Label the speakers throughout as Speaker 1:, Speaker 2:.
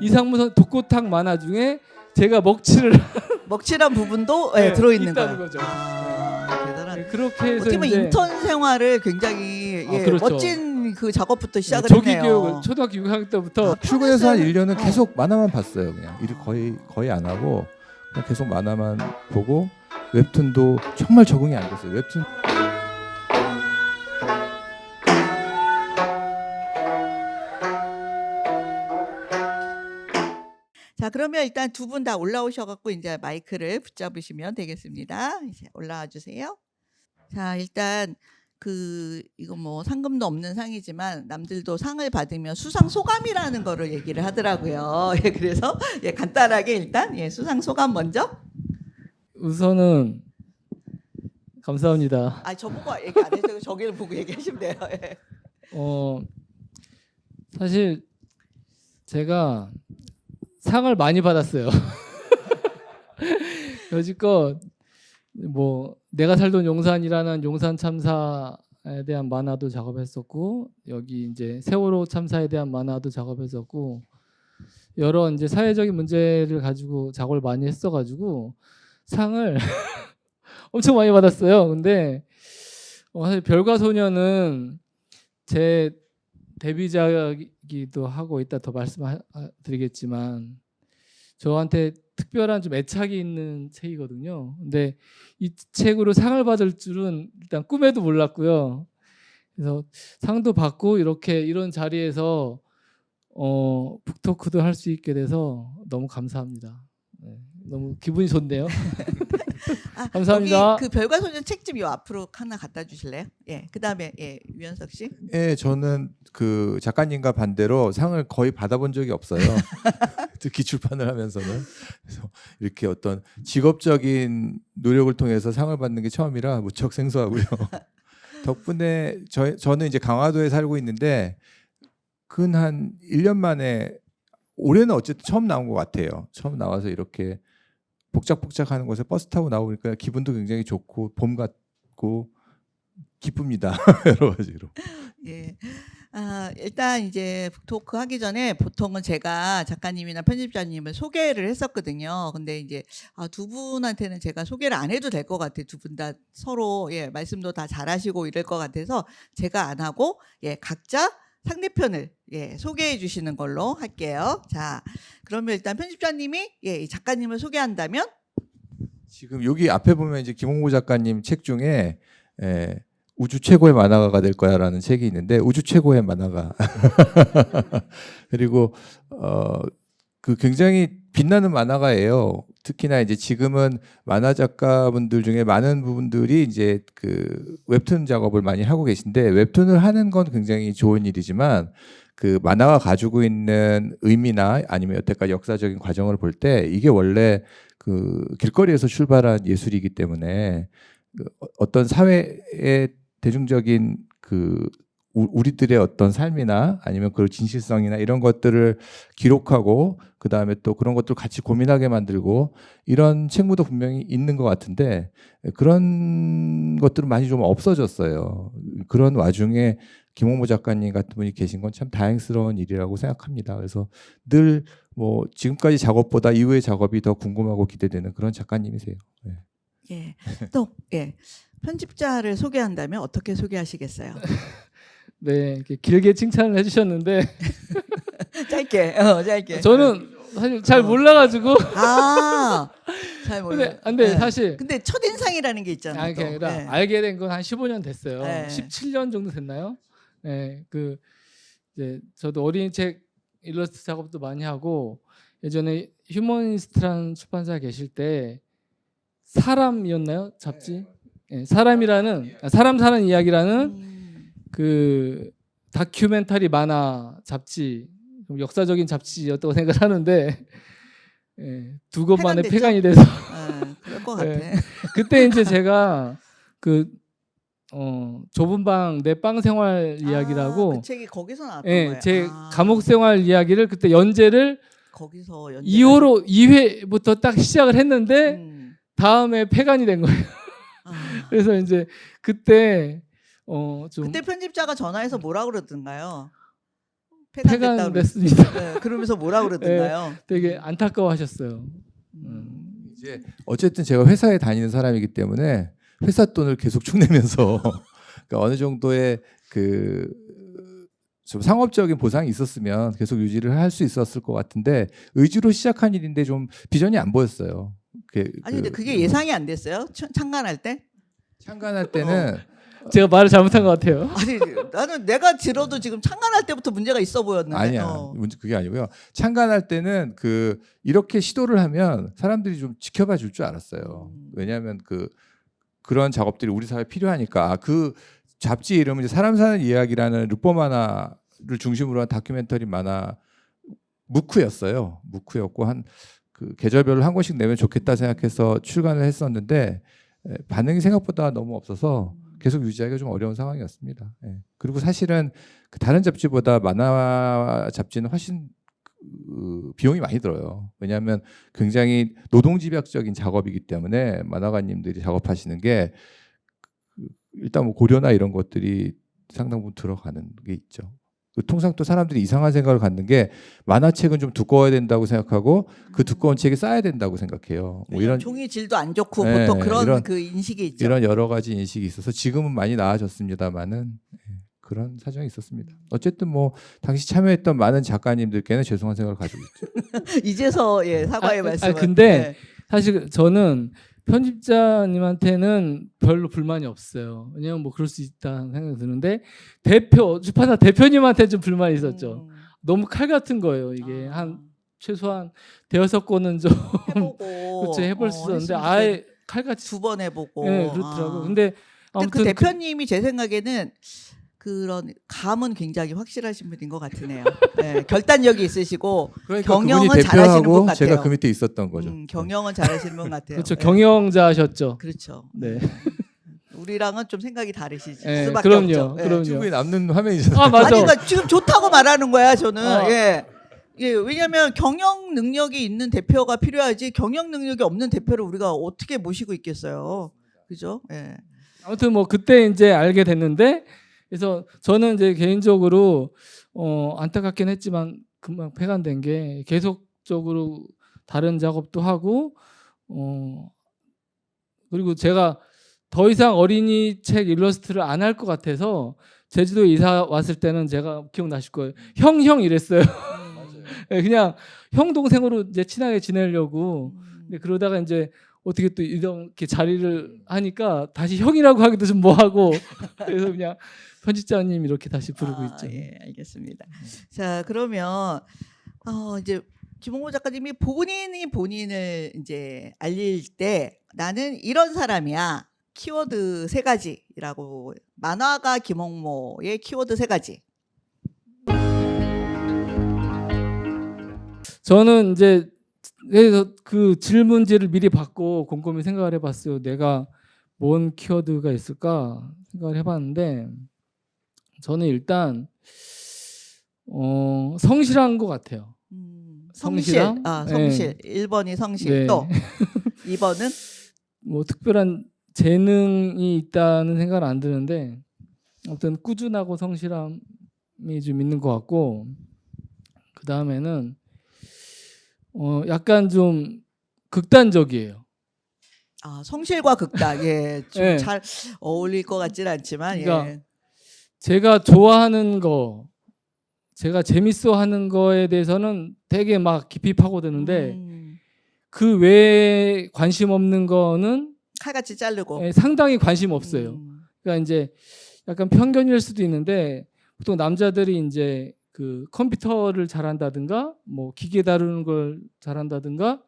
Speaker 1: 이상무 독고탁 만화 중에 제가
Speaker 2: 먹칠한 부분도
Speaker 1: 네,
Speaker 2: 들어있는
Speaker 1: 있다는
Speaker 2: 거예요.
Speaker 1: 거죠.
Speaker 2: 대단한.
Speaker 1: 네, 그렇게 해서
Speaker 2: 어떻게 보면
Speaker 1: 이제
Speaker 2: 인턴 생활을 굉장히
Speaker 1: 그렇죠.
Speaker 2: 멋진 그 작업부터 시작을
Speaker 1: 조기
Speaker 2: 했네요.
Speaker 1: 교육을 초등학교 6학년 때부터
Speaker 3: 출근해서 한 1년은
Speaker 2: 어.
Speaker 3: 계속 만화만 봤어요. 그냥 일 거의 안 하고 그냥 계속 만화만 보고 웹툰도 정말 적응이 안 됐어요. 웹툰
Speaker 2: 자, 그러면 일단 두 분 다 올라오셔갖고 이제 마이크를 붙잡으시면 되겠습니다. 이제 올라와 주세요. 자, 일단 이거 뭐 상금도 없는 상이지만 남들도 상을 받으면 수상 소감이라는 거를 얘기를 하더라고요. 예, 그래서 간단하게 일단 수상 소감 먼저.
Speaker 1: 우선은 감사합니다.
Speaker 2: 저보고 얘기 안 해도 저기를 보고 얘기하시면 돼요. 예.
Speaker 1: 사실 제가 상을 많이 받았어요. 여지껏 뭐 내가 살던 용산이라는 용산 참사에 대한 만화도 작업했었고, 여기 이제 세월호 참사에 대한 만화도 작업했었고, 여러 이제 사회적인 문제를 가지고 작업을 많이 했어가지고 상을 엄청 많이 받았어요. 근데 사실 별과소녀는 제 데뷔작이기도 하고 이따 더 말씀드리겠지만 저한테 특별한 좀 애착이 있는 책이거든요. 근데 이 책으로 상을 받을 줄은 일단 꿈에도 몰랐고요. 그래서 상도 받고 이런 자리에서 북토크도 할 수 있게 돼서 너무 감사합니다. 네, 너무 기분이 좋네요. 감사합니다.
Speaker 2: 여기 그 별과소년 책 좀 요 앞으로 하나 갖다 주실래요? 예. 그다음에 유현석 씨.
Speaker 3: 예, 저는 그 작가님과 반대로 상을 거의 받아본 적이 없어요. 특히 출판을 하면서는. 그래서 이렇게 어떤 직업적인 노력을 통해서 상을 받는 게 처음이라 무척 생소하고요. 덕분에 저는 이제 강화도에 살고 있는데 근 한 1년 만에 올해는 어쨌든 처음 나온 것 같아요. 처음 나와서 이렇게 복작복작하는 곳에 버스 타고 나오니까 기분도 굉장히 좋고 봄 같고 기쁩니다. 여러 가지로.
Speaker 2: 예. 일단 이제 북토크 하기 전에 보통은 제가 작가님이나 편집자님을 소개를 했었거든요. 근데 이제 두 분한테는 제가 소개를 안 해도 될 것 같아요. 두 분 다 서로 말씀도 다 잘하시고 이럴 것 같아서 제가 안 하고 각자 상대편을 소개해 주시는 걸로 할게요. 자, 그러면 일단 편집자님이 이 작가님을 소개한다면
Speaker 3: 지금 여기 앞에 보면 이제 김홍구 작가님 책 중에 우주 최고의 만화가가 될 거야라는 책이 있는데 우주 최고의 만화가 그리고 그 굉장히 빛나는 만화가예요. 특히나 이제 지금은 만화 작가분들 중에 많은 부분들이 이제 그 웹툰 작업을 많이 하고 계신데 웹툰을 하는 건 굉장히 좋은 일이지만 그 만화가 가지고 있는 의미나 아니면 여태까지 역사적인 과정을 볼 때 이게 원래 그 길거리에서 출발한 예술이기 때문에 어떤 사회의 대중적인 그 우리들의 어떤 삶이나 아니면 그 진실성이나 이런 것들을 기록하고 그 다음에 또 그런 것들을 같이 고민하게 만들고 이런 책무도 분명히 있는 것 같은데 그런 것들은 많이 좀 없어졌어요. 그런 와중에 김홍모 작가님 같은 분이 계신 건 참 다행스러운 일이라고 생각합니다. 그래서 늘 뭐 지금까지 작업보다 이후의 작업이 더 궁금하고 기대되는 그런 작가님이세요. 네.
Speaker 2: 또 편집자를 소개한다면 어떻게 소개하시겠어요?
Speaker 1: 네, 이렇게 길게 칭찬을 해주셨는데
Speaker 2: 짧게.
Speaker 1: 저는 사실 잘 몰라가지고.
Speaker 2: 잘 몰라요.
Speaker 1: 근데 사실
Speaker 2: 근데 첫인상이라는 게 있잖아요.
Speaker 1: 그게 아니라
Speaker 2: 네.
Speaker 1: 알게 된 건 한 15년 됐어요.
Speaker 2: 네.
Speaker 1: 17년 정도 됐나요? 네, 이제 저도 어린이 책 일러스트 작업도 많이 하고 예전에 휴머니스트라는 출판사 계실 때 사람이었나요? 잡지? 네, 사람이라는 사람 사는 이야기라는 그 다큐멘터리 만화 잡지, 좀 역사적인 잡지였다고 생각하는데 두 권 만에 폐간이 돼서
Speaker 2: 그럴 것 같아.
Speaker 1: 그때 이제 제가 좁은 방 내 빵 생활 이야기라고
Speaker 2: 그 책이 거기서 나왔던 거예요.
Speaker 1: 제 감옥 생활 이야기를 그때 연재를
Speaker 2: 거기서
Speaker 1: 2회부터 딱 시작을 했는데 다음에 폐간이 된 거예요. 그래서 이제 그때 좀
Speaker 2: 그때 편집자가 전화해서 뭐라 그러던가요? 폐간됐다
Speaker 1: 폐간됐습니다.
Speaker 2: 네, 그러면서 뭐라 그러던가요?
Speaker 1: 되게 안타까워하셨어요.
Speaker 3: 이제 어쨌든 제가 회사에 다니는 사람이기 때문에 회사 돈을 계속 축내면서 그러니까 어느 정도의 좀 상업적인 보상이 있었으면 계속 유지를 할 수 있었을 것 같은데 의지로 시작한 일인데 좀 비전이 안 보였어요.
Speaker 2: 아니 근데 그게 예상이 안 됐어요? 창간할 때?
Speaker 3: 창간할 때는
Speaker 1: 제가 말을 잘못한 것 같아요.
Speaker 2: 아니 나는 내가 들어도 지금 창간할 때부터 문제가 있어 보였는데.
Speaker 3: 아니야. 문제 그게 아니고요. 창간할 때는 이렇게 시도를 하면 사람들이 좀 지켜봐 줄 줄 알았어요. 왜냐하면 그런 작업들이 우리 사회에 필요하니까. 그 잡지 이름은 이제 사람 사는 이야기라는 르포 만화를 중심으로 한 다큐멘터리 만화 무크였어요. 무크였고 계절별로 한 권씩 내면 좋겠다 생각해서 출간을 했었는데 반응이 생각보다 너무 없어서 계속 유지하기가 좀 어려운 상황이었습니다. 예. 그리고 사실은 다른 잡지보다 만화 잡지는 훨씬 비용이 많이 들어요. 왜냐하면 굉장히 노동집약적인 작업이기 때문에 만화가님들이 작업하시는 게 일단 뭐 고려나 이런 것들이 상당 부분 들어가는 게 있죠. 통상 또 사람들이 이상한 생각을 갖는 게 만화책은 좀 두꺼워야 된다고 생각하고 그 두꺼운 책이 쌓여야 된다고 생각해요. 뭐 이런
Speaker 2: 종이 질도 안 좋고
Speaker 3: 네,
Speaker 2: 보통 그런
Speaker 3: 이런-
Speaker 2: 그 인식이 있죠.
Speaker 3: 이런 여러 가지 인식이 있어서 지금은 많이 나아졌습니다만은 그런 사정이 있었습니다. 어쨌든 뭐 당시 참여했던 많은 작가님들께는 죄송한 생각을 가지고 있죠.
Speaker 2: 이제서 사과의 말씀을.
Speaker 1: 근데 사실 저는 편집자님한테는 별로 불만이 없어요. 왜냐면 뭐 그럴 수 있다는 생각이 드는데 출판사 대표님한테 좀 불만이 있었죠. 너무 칼 같은 거예요. 이게 한 최소한 대여섯 권은 좀
Speaker 2: 해보고
Speaker 1: 그렇죠, 해볼 수 있었는데
Speaker 2: 했으면
Speaker 1: 아예 칼같이
Speaker 2: 두 번 해보고.
Speaker 1: 네, 그렇더라고요. 근데
Speaker 2: 근데
Speaker 1: 아무튼
Speaker 2: 그 대표님이 제 생각에는 그런 감은 굉장히 확실하신 분인 것 같으네요. 네, 결단력이 있으시고
Speaker 3: 그러니까
Speaker 2: 경영은
Speaker 3: 그분이
Speaker 2: 잘하시는 분
Speaker 3: 대표하고
Speaker 2: 같아요.
Speaker 3: 제가 그 밑에 있었던 거죠.
Speaker 2: 경영은 잘하시는 분 같아요.
Speaker 1: 그렇죠.
Speaker 2: 네.
Speaker 1: 경영자셨죠.
Speaker 2: 그렇죠.
Speaker 1: 네.
Speaker 2: 우리랑은 좀 생각이 다르시지.
Speaker 1: 네,
Speaker 2: 수밖에
Speaker 1: 그럼요.
Speaker 2: 없죠. 예.
Speaker 1: 그럼요.
Speaker 3: 유튜브에 남는 화면이잖아요.
Speaker 1: 아, 맞아.
Speaker 2: 아니 그러니까 지금 좋다고 말하는 거야 저는.
Speaker 1: 아.
Speaker 2: 왜냐하면 경영 능력이 있는 대표가 필요하지 경영 능력이 없는 대표를 우리가 어떻게 모시고 있겠어요. 그죠? 예.
Speaker 1: 아무튼 뭐 그때 이제 알게 됐는데 그래서 저는 이제 개인적으로 안타깝긴 했지만 금방 폐간된 게 계속적으로 다른 작업도 하고 그리고 제가 더 이상 어린이 책 일러스트를 안 할 것 같아서 제주도에 이사 왔을 때는 제가 기억나실 거예요. 형 이랬어요. 그냥 형 동생으로 이제 친하게 지내려고. 근데 그러다가 이제 어떻게 또 이렇게 자리를 하니까 다시 형이라고 하기도 좀 뭐하고 그래서 그냥 편집자님 이렇게 다시 부르고 있죠.
Speaker 2: 예, 알겠습니다. 자, 그러면 이제 김홍모 작가님이 본인을 이제 알릴 때 나는 이런 사람이야. 키워드 3가지라고 만화가 김홍모의 키워드 3가지.
Speaker 1: 저는 이제 그래서 그 질문지를 미리 받고 곰곰이 생각을 해봤어요. 내가 뭔 키워드가 있을까 생각을 해봤는데 저는 일단 성실한 것 같아요.
Speaker 2: 성실.
Speaker 1: 성실함?
Speaker 2: 성실. 1번이 성실.
Speaker 1: 네.
Speaker 2: 또 2번은
Speaker 1: 뭐 특별한 재능이 있다는 생각은 안 드는데 아무튼 꾸준하고 성실함이 좀 있는 것 같고 그 다음에는 약간 좀 극단적이에요.
Speaker 2: 성실과 극단. 예. 좀
Speaker 1: 네.
Speaker 2: 잘 어울릴 것 같지는 않지만
Speaker 1: 그러니까
Speaker 2: 예.
Speaker 1: 제가 좋아하는 거, 제가 재밌어하는 거에 대해서는 되게 막 깊이 파고드는데 그 외에 관심 없는 거는
Speaker 2: 칼같이 자르고.
Speaker 1: 상당히 관심 없어요.
Speaker 2: 음.
Speaker 1: 그러니까 이제 약간 편견일 수도 있는데 보통 남자들이 이제 그 컴퓨터를 잘한다든가 뭐 기계 다루는 걸 잘한다든가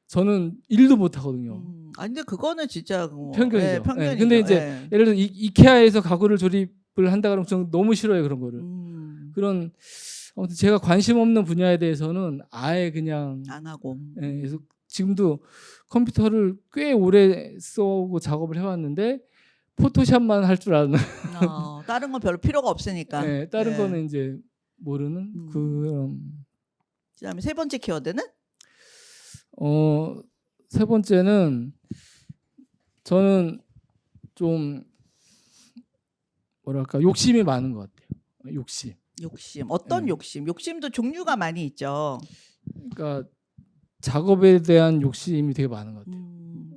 Speaker 1: 저는 일도 못 하거든요.
Speaker 2: 아니 근데 그거는 진짜 뭐,
Speaker 1: 편견이죠.
Speaker 2: 예, 편견이죠.
Speaker 1: 근데 이제
Speaker 2: 예.
Speaker 1: 예를 들어 이케아에서 가구를 조립을 한다 그러면 저는 너무 싫어요 그런 거를. 그런 아무튼 제가 관심 없는 분야에 대해서는 아예 그냥
Speaker 2: 안 하고.
Speaker 1: 그래서 지금도 컴퓨터를 꽤 오래 쓰고 작업을 해왔는데 포토샵만 할 줄 아는.
Speaker 2: 다른 건 별로 필요가 없으니까.
Speaker 1: 다른
Speaker 2: 예.
Speaker 1: 거는 이제 모르는 그런.
Speaker 2: 그다음에 3번째 키워드는
Speaker 1: 세 번째는 저는 좀 뭐랄까 욕심이 많은 것 같아요.
Speaker 2: 욕심. 어떤
Speaker 1: 네.
Speaker 2: 욕심? 욕심도 종류가 많이 있죠.
Speaker 1: 그러니까 작업에 대한 욕심이 되게 많은 것 같아요.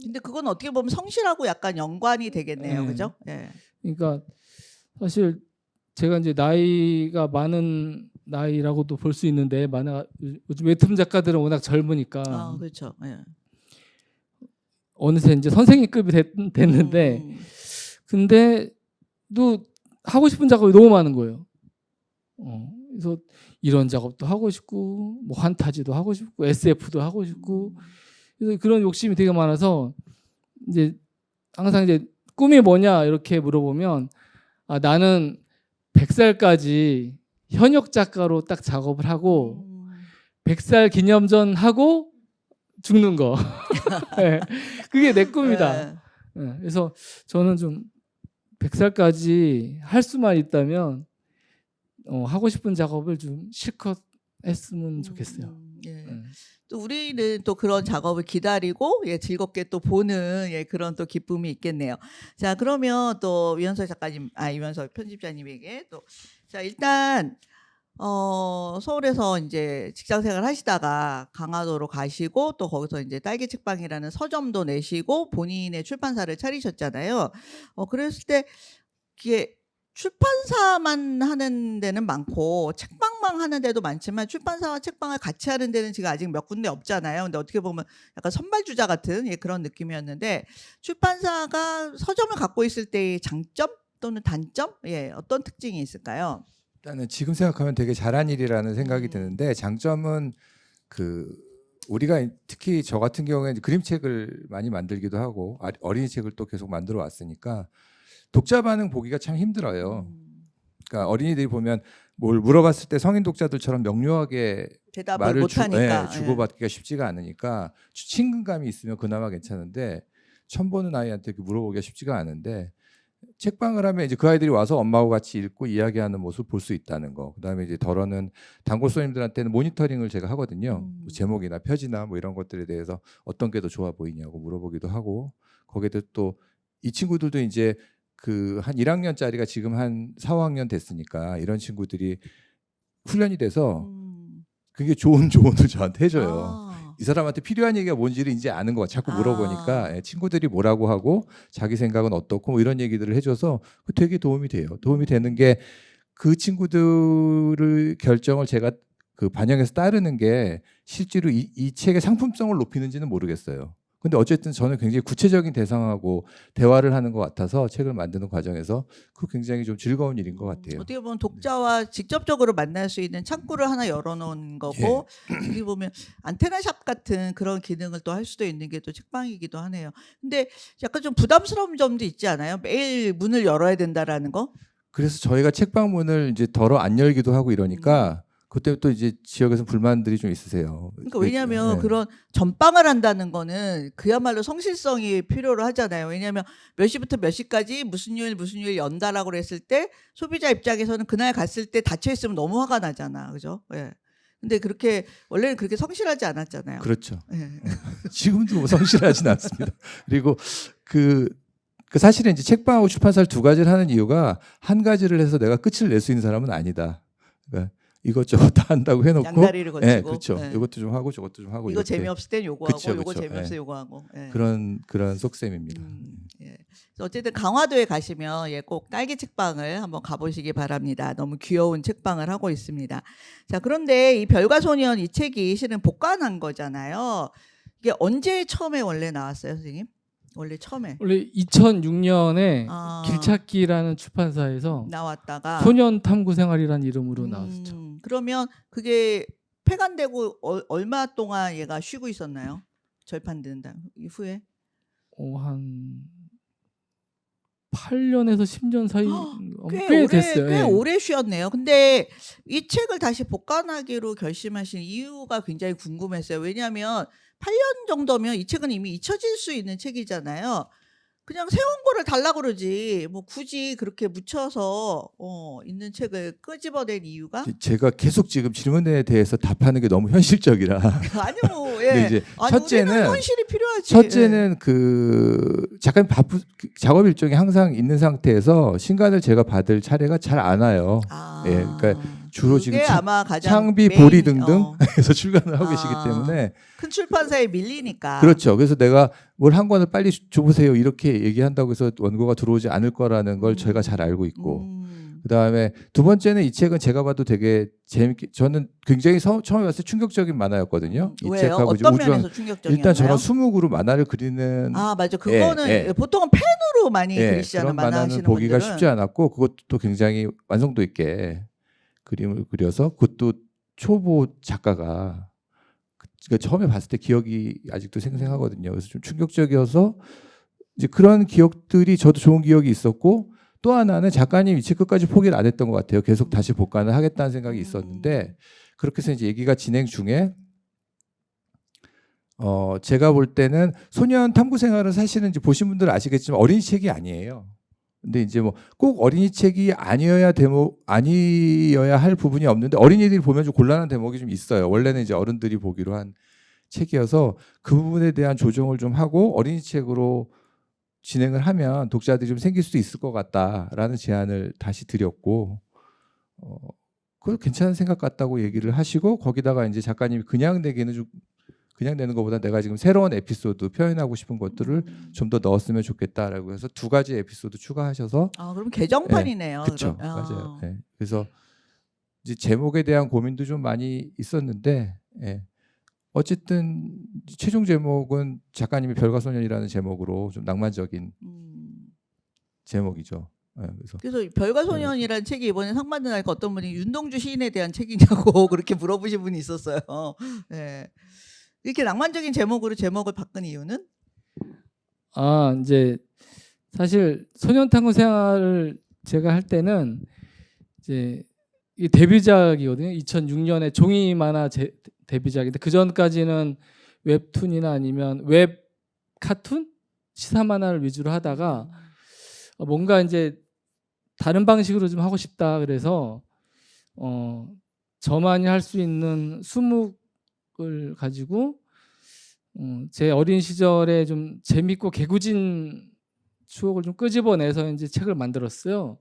Speaker 2: 근데 그건 어떻게 보면 성실하고 약간 연관이 되겠네요.
Speaker 1: 네.
Speaker 2: 그죠? 예.
Speaker 1: 그러니까 사실 제가 이제 나이가 많은 나이라고도 볼 수 있는데 요즘 웹툰 작가들은 워낙 젊으니까
Speaker 2: 아, 그렇죠. 예.
Speaker 1: 어느새 이제 선생님급이 됐는데 근데 또 하고 싶은 작업이 너무 많은 거예요. 그래서 이런 작업도 하고 싶고 뭐 환타지도 하고 싶고 SF도 하고 싶고 그래서 그런 욕심이 되게 많아서 이제 항상 이제 꿈이 뭐냐 이렇게 물어보면 아, 나는 100살까지 현역 작가로 딱 작업을 하고 100살 기념전 하고 죽는 거. 네, 그게 내 꿈이다.
Speaker 2: 예.
Speaker 1: 네, 그래서 저는 좀 100살까지 할 수만 있다면 하고 싶은 작업을 좀 실컷 했으면 좋겠어요.
Speaker 2: 예.
Speaker 1: 네.
Speaker 2: 또 우리는 또 그런 작업을 기다리고 예, 즐겁게 또 보는 예, 그런 또 기쁨이 있겠네요. 자, 그러면 또 유현석 작가님, 유현석 편집자님에게 또 자, 일단 서울에서 이제 직장생활 하시다가 강화도로 가시고 또 거기서 이제 딸기 책방이라는 서점도 내시고 본인의 출판사를 차리셨잖아요. 그랬을 때 이게 출판사만 하는 데는 많고 책방만 하는 데도 많지만 출판사와 책방을 같이 하는 데는 지금 아직 몇 군데 없잖아요. 근데 어떻게 보면 약간 선발주자 같은 예, 그런 느낌이었는데 출판사가 서점을 갖고 있을 때의 장점 또는 단점 예, 어떤 특징이 있을까요?
Speaker 3: 일단은 지금 생각하면 되게 잘한 일이라는 생각이 드는데 장점은 우리가 특히 저 같은 경우에는 그림책을 많이 만들기도 하고 어린이 책을 또 계속 만들어 왔으니까 독자 반응 보기가 참 힘들어요. 그러니까 어린이들이 보면 뭘 물어봤을 때 성인 독자들처럼 명료하게
Speaker 2: 대답을
Speaker 3: 말을
Speaker 2: 못하니까
Speaker 3: 주고받기가 쉽지가 않으니까 친근감이 있으면 그나마 괜찮은데 처음 보는 아이한테 이렇게 물어보기가 쉽지가 않은데 책방을 하면 이제 그 아이들이 와서 엄마하고 같이 읽고 이야기하는 모습을 볼 수 있다는 거. 그다음에 이제 덜어는 단골 손님들한테는 모니터링을 제가 하거든요. 뭐 제목이나 표지나 뭐 이런 것들에 대해서 어떤 게 더 좋아 보이냐고 물어보기도 하고 거기에도 또 이 친구들도 이제 한 1학년짜리가 지금 한 4, 5학년 됐으니까 이런 친구들이 훈련이 돼서 그게 좋은 조언을 저한테 해줘요. 이 사람한테 필요한 얘기가 뭔지를 이제 아는 것 같아. 자꾸 물어보니까 친구들이 뭐라고 하고 자기 생각은 어떻고 뭐 이런 얘기들을 해줘서 되게 도움이 돼요. 도움이 되는 게 그 친구들의 결정을 제가 반영해서 따르는 게 실제로 이 책의 상품성을 높이는지는 모르겠어요. 근데 어쨌든 저는 굉장히 구체적인 대상하고 대화를 하는 것 같아서 책을 만드는 과정에서 굉장히 좀 즐거운 일인 것 같아요.
Speaker 2: 어떻게 보면 독자와 직접적으로 만날 수 있는 창구를 하나 열어놓은 거고 어떻게 보면 안테나샵 같은 그런 기능을 또 할 수도 있는 게 또 책방이기도 하네요. 근데 약간 좀 부담스러운 점도 있지 않아요? 매일 문을 열어야 된다라는 거?
Speaker 3: 그래서 저희가 책방 문을 이제 덜어 안 열기도 하고 이러니까 그때부터 이제 지역에서 불만들이 좀 있으세요.
Speaker 2: 그러니까 왜냐하면 그런 전방을 한다는 거는 그야말로 성실성이 필요로 하잖아요. 왜냐하면 몇 시부터 몇 시까지 무슨 요일 연다라고 그랬을 때 소비자 입장에서는 그날 갔을 때 닫혀 있으면 너무 화가 나잖아, 그죠? 예. 근데 원래는 그렇게 성실하지 않았잖아요.
Speaker 3: 그렇죠.
Speaker 2: 예.
Speaker 3: 지금도 뭐 성실하진 않습니다. 그리고 사실은 이제 책방하고 출판사를 두 가지를 하는 이유가 한 가지를 해서 내가 끝을 낼 수 있는 사람은 아니다. 그러니까 이것저것 다 한다고 해놓고
Speaker 2: 양다리를 거치고
Speaker 3: 네, 그렇죠.
Speaker 2: 예.
Speaker 3: 이것도 좀 하고 저것도 좀 하고
Speaker 2: 이거
Speaker 3: 이렇게.
Speaker 2: 재미없을 땐 요거하고
Speaker 3: 그쵸,
Speaker 2: 요거
Speaker 3: 그쵸.
Speaker 2: 재미없을
Speaker 3: 예.
Speaker 2: 요거하고 예.
Speaker 3: 그런 속셈입니다.
Speaker 2: 예. 그래서 어쨌든 강화도에 가시면 꼭 딸기 책방을 한번 가보시기 바랍니다. 너무 귀여운 책방을 하고 있습니다. 자, 그런데 이 별과 소년 이 책이 실은 복간한 거잖아요. 이게 언제 처음에 원래 나왔어요, 선생님? 원래 처음에
Speaker 1: 원래 2006년에
Speaker 2: 아.
Speaker 1: 길찾기라는 출판사에서
Speaker 2: 나왔다가
Speaker 1: 소년 탐구 생활이라는 이름으로 나왔었죠.
Speaker 2: 그러면 그게 폐간되고 얼마 동안 얘가 쉬고 있었나요? 절판된 이후에?
Speaker 1: 한 8년에서 10년 사이
Speaker 2: 꽤
Speaker 1: 됐어요.
Speaker 2: 꽤
Speaker 1: 예.
Speaker 2: 오래 쉬었네요. 근데 이 책을 다시 복간하기로 결심하신 이유가 굉장히 궁금했어요. 왜냐하면 8년 정도면 이 책은 이미 잊혀질 수 있는 책이잖아요. 그냥 새로운 거를 달라고 그러지 뭐 굳이 그렇게 묻혀서 있는 책을 끄집어낸 이유가?
Speaker 3: 제가 계속 지금 질문에 대해서 답하는 게 너무 현실적이라.
Speaker 2: 아니요.
Speaker 3: 근데
Speaker 2: 예.
Speaker 3: 이제
Speaker 2: 아니,
Speaker 3: 첫째는
Speaker 2: 우리는 현실이 필요하지 당연하지.
Speaker 3: 첫째는 그 작가님 바쁘 작업 일정이 항상 있는 상태에서 신간을 제가 받을 차례가 잘 안 와요.
Speaker 2: 아,
Speaker 3: 예, 그러니까 주로 지금
Speaker 2: 그게 아마 가장
Speaker 3: 창비,
Speaker 2: 메인,
Speaker 3: 보리 등등 해서 출간을 하고 계시기
Speaker 2: 아.
Speaker 3: 때문에
Speaker 2: 큰 출판사에 밀리니까.
Speaker 3: 그렇죠. 그래서 내가 뭘 한 권을 빨리 줘보세요 이렇게 얘기한다고 해서 원고가 들어오지 않을 거라는 걸 제가 잘 알고 있고 그다음에 두 번째는 이 책은 제가 봐도 되게 재밌게 저는 굉장히 처음에 봤을 때 충격적인 만화였거든요. 이
Speaker 2: 왜요?
Speaker 3: 책하고 이제
Speaker 2: 어떤
Speaker 3: 우주랑
Speaker 2: 면에서 충격적이었나요?
Speaker 3: 일단 저런 수묵으로 만화를 그리는
Speaker 2: 아 맞아. 그거는
Speaker 3: 예.
Speaker 2: 보통은 펜으로 많이 그리시잖아요.
Speaker 3: 그런
Speaker 2: 만화
Speaker 3: 만화는
Speaker 2: 하시는
Speaker 3: 보기가
Speaker 2: 분들은.
Speaker 3: 쉽지 않았고 그것도 굉장히 완성도 있게 그림을 그려서 그것도 초보 작가가 그러니까 처음에 봤을 때 기억이 아직도 생생하거든요. 그래서 좀 충격적이어서 이제 그런 기억들이 저도 좋은 기억이 있었고 또 하나는 작가님 이 책 끝까지 포기를 안 했던 것 같아요. 계속 다시 복간을 하겠다는 생각이 있었는데 그렇게 해서 이제 얘기가 진행 중에 제가 볼 때는 소년 탐구 생활은 사실은 이제 보신 분들은 아시겠지만 어린이 책이 아니에요. 근데 이제 뭐 꼭 어린이 책이 아니어야 할 부분이 없는데 어린이들이 보면 좀 곤란한 대목이 좀 있어요. 원래는 이제 어른들이 보기로 한 책이어서 그 부분에 대한 조정을 좀 하고 어린이 책으로 진행을 하면 독자들이 좀 생길 수도 있을 것 같다라는 제안을 다시 드렸고 그거 괜찮은 생각 같다고 얘기를 하시고 거기다가 이제 작가님이 그냥 내기는 좀 그냥 내는 것보다 내가 지금 새로운 에피소드 표현하고 싶은 것들을 좀 더 넣었으면 좋겠다라고 해서 2가지 에피소드 추가하셔서
Speaker 2: 아 그럼 개정판이네요.
Speaker 3: 그렇죠.
Speaker 2: 그럼.
Speaker 3: 맞아요. 네. 그래서 이제 제목에 대한 고민도 좀 많이 있었는데 어쨌든 최종 제목은 작가님이 별과소년이라는 제목으로 좀 낭만적인 제목이죠.
Speaker 2: 그래서 별과소년이라는 책이 이번에 상 받는 날까 어떤 분이 윤동주 시인에 대한 책이냐고 그렇게 물어보신 분이 있었어요. 네. 이렇게 낭만적인 제목으로 제목을 바꾼 이유는?
Speaker 1: 아 이제 사실 소년탐구 생활을 제가 할 때는 이제 이 데뷔작이거든요. 2006년에 종이 만화 데뷔작인데 그 전까지는 웹툰이나 아니면 웹 카툰 시사 만화를 위주로 하다가 뭔가 이제 다른 방식으로 좀 하고 싶다 그래서 저만이 할 수 있는 수묵을 가지고 제 어린 시절에 좀 재밌고 개구진 추억을 좀 끄집어내서 이제 책을 만들었어요.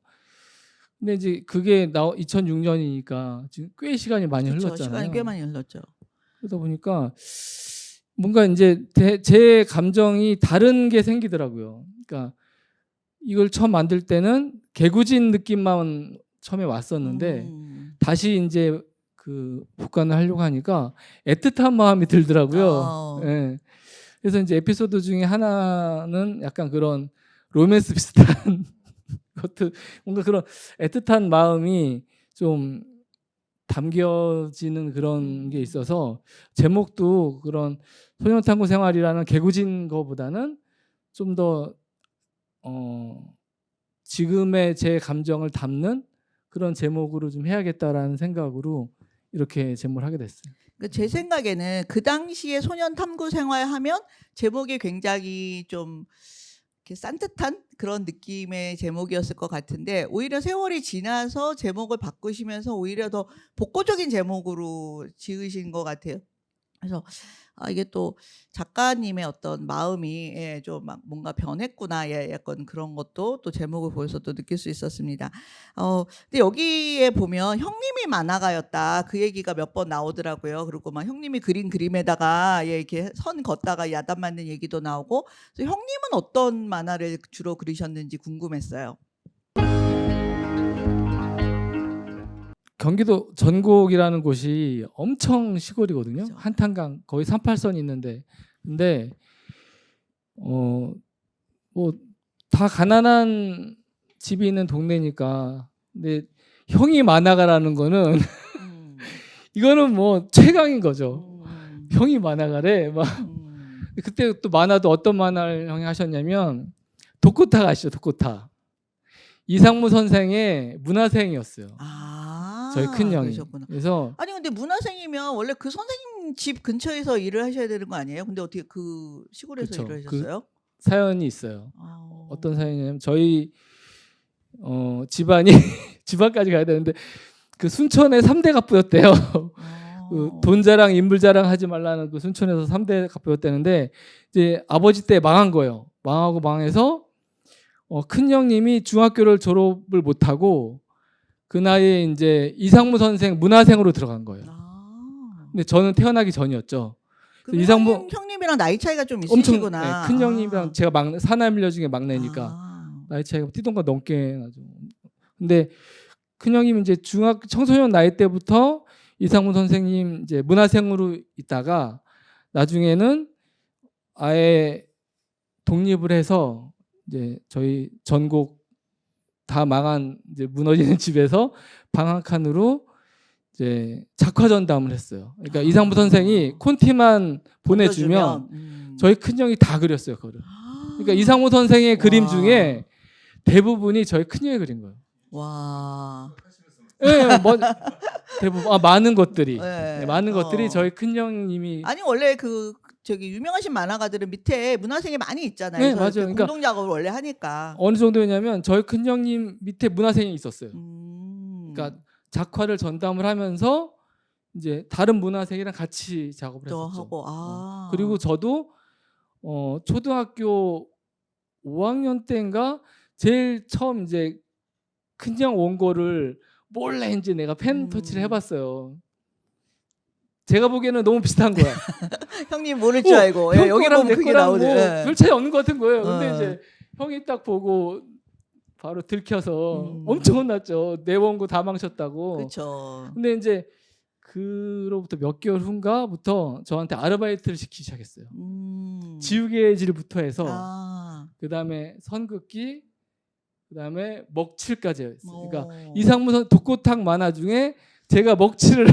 Speaker 1: 근데 이제 그게 2006년이니까 지금 꽤 시간이 많이
Speaker 2: 그렇죠.
Speaker 1: 흘렀잖아요.
Speaker 2: 시간이 꽤 많이 흘렀죠.
Speaker 1: 그러다 보니까 뭔가 이제 제 감정이 다른 게 생기더라고요. 그러니까 이걸 처음 만들 때는 개구진 느낌만 처음에 왔었는데 다시 이제 그 복간을 하려고 하니까 애틋한 마음이 들더라고요. 예. 그래서 이제 에피소드 중에 하나는 약간 그런 로맨스 비슷한 것도 뭔가 그런 애틋한 마음이 좀 담겨지는 그런 게 있어서 제목도 그런 소년탐구 생활이라는 개구진 거보다는 좀 더 지금의 제 감정을 담는 그런 제목으로 좀 해야겠다라는 생각으로 이렇게 제목을 하게 됐어요.
Speaker 2: 제 생각에는 그 당시에 소년 탐구 생활하면 제목이 굉장히 좀 이렇게 산뜻한 그런 느낌의 제목이었을 것 같은데 오히려 세월이 지나서 제목을 바꾸시면서 오히려 더 복고적인 제목으로 지으신 것 같아요. 그래서 이게 또 작가님의 어떤 마음이 좀 막 뭔가 변했구나 약간 그런 것도 또 제목을 보여서 또 느낄 수 있었습니다. 근데 여기에 보면 형님이 만화가였다 그 얘기가 몇 번 나오더라고요. 그리고 막 형님이 그린 그림에다가 이렇게 선 걷다가 야단 맞는 얘기도 나오고. 그래서 형님은 어떤 만화를 주로 그리셨는지 궁금했어요.
Speaker 1: 경기도 전곡이라는 곳이 엄청 시골이거든요.
Speaker 2: 그죠.
Speaker 1: 한탄강 거의 38선이 있는데 근데 뭐 다 가난한 집이 있는 동네니까 근데 형이 만화가라는 거는 이거는 뭐 최강인 거죠. 형이 만화가래. 막 그때 또 만화도 어떤 만화를 형이 하셨냐면 독고타 아시죠? 독고타. 이상무 선생의 문화생이었어요. 저희 큰 형이.
Speaker 2: 그러셨구나.
Speaker 1: 그래서
Speaker 2: 아니 근데 문화생이면 원래 그 선생님 집 근처에서 일을 하셔야 되는 거 아니에요? 근데 어떻게 그 시골에서
Speaker 1: 그쵸.
Speaker 2: 일을 하셨어요?
Speaker 1: 사연이 있어요.
Speaker 2: 아.
Speaker 1: 어떤 사연이냐면 저희 집안이 집안까지 가야 되는데 그 순천에 3대 갑부였대요. 그 돈 자랑, 인물 자랑 하지 말라는 그 순천에서 3대 배웠다는데 이제 아버지 때 망한 거예요. 망하고 망해서 큰 형님이 중학교를 졸업을 못 하고 그 나이에 이제 이상무 선생 문화생으로 들어간 거예요. 근데 저는 태어나기 전이었죠.
Speaker 2: 그럼
Speaker 1: 이상무-
Speaker 2: 형님이랑 나이 차이가 좀
Speaker 1: 엄청
Speaker 2: 있으시구나.
Speaker 1: 큰 형님이랑 제가 막내 사남일녀 중에 막내니까
Speaker 2: 아.
Speaker 1: 나이 차이가 띠동갑 넘게 나죠. 근데 큰 형님 이제 중학 청소년 나이 때부터 이상무 선생님 이제 문화생으로 있다가 나중에는 아예 독립을 해서 이제 저희 전국 다 망한 이제 무너지는 집에서 방 한 칸으로 이제 작화 전담을 했어요. 그러니까 이상무 선생이 콘티만 보내주면 저희 큰 형이 다 그렸어요, 그거를. 그러니까 이상무 선생의 그림
Speaker 2: 와.
Speaker 1: 중에 대부분이 저희 큰 형이 그린 거예요.
Speaker 2: 와.
Speaker 1: 예, 뭐 대부분 많은 것들이
Speaker 2: 네.
Speaker 1: 많은 것들이 저희 큰 형님이
Speaker 2: 아니 원래 그 저기 유명하신 만화가들은 밑에 문화생이 많이 있잖아요.
Speaker 1: 네,
Speaker 2: 그래서
Speaker 1: 맞아요.
Speaker 2: 이렇게
Speaker 1: 그러니까
Speaker 2: 공동 작업을 원래 하니까.
Speaker 1: 어느 정도냐면 저희 큰 형님 밑에 문화생이 있었어요.
Speaker 2: 그러니까
Speaker 1: 그러니까 작화를 전담을 하면서 이제 다른 문화생이랑 같이 작업을
Speaker 2: 또
Speaker 1: 했었죠.
Speaker 2: 하고
Speaker 1: 그리고 저도 초등학교 5학년 때인가 제일 처음 이제 큰형 원고를 몰래 이제 내가 펜 터치를 해봤어요. 제가 보기에는 너무 비슷한 거야.
Speaker 2: 형님 모를 줄 알고 예, 여기
Speaker 1: 형 거랑
Speaker 2: 보면
Speaker 1: 내
Speaker 2: 그게
Speaker 1: 거랑
Speaker 2: 나오죠.
Speaker 1: 뭐
Speaker 2: 예.
Speaker 1: 별 차이 없는 것 같은 거예요. 근데
Speaker 2: 어.
Speaker 1: 이제 형이 딱 보고 바로 들켜서
Speaker 2: 음.
Speaker 1: 엄청 혼났죠. 내 원고 다 망쳤다고.
Speaker 2: 그렇죠.
Speaker 1: 근데 이제 그로부터 몇 개월 후인가부터 저한테 아르바이트를 시키기 시작했어요. 지우개질부터 해서
Speaker 2: 아.
Speaker 1: 그다음에 선긋기, 그다음에 먹칠까지 했어요. 그러니까
Speaker 2: 어.
Speaker 1: 이상무 독고탁 만화 중에 제가 먹칠을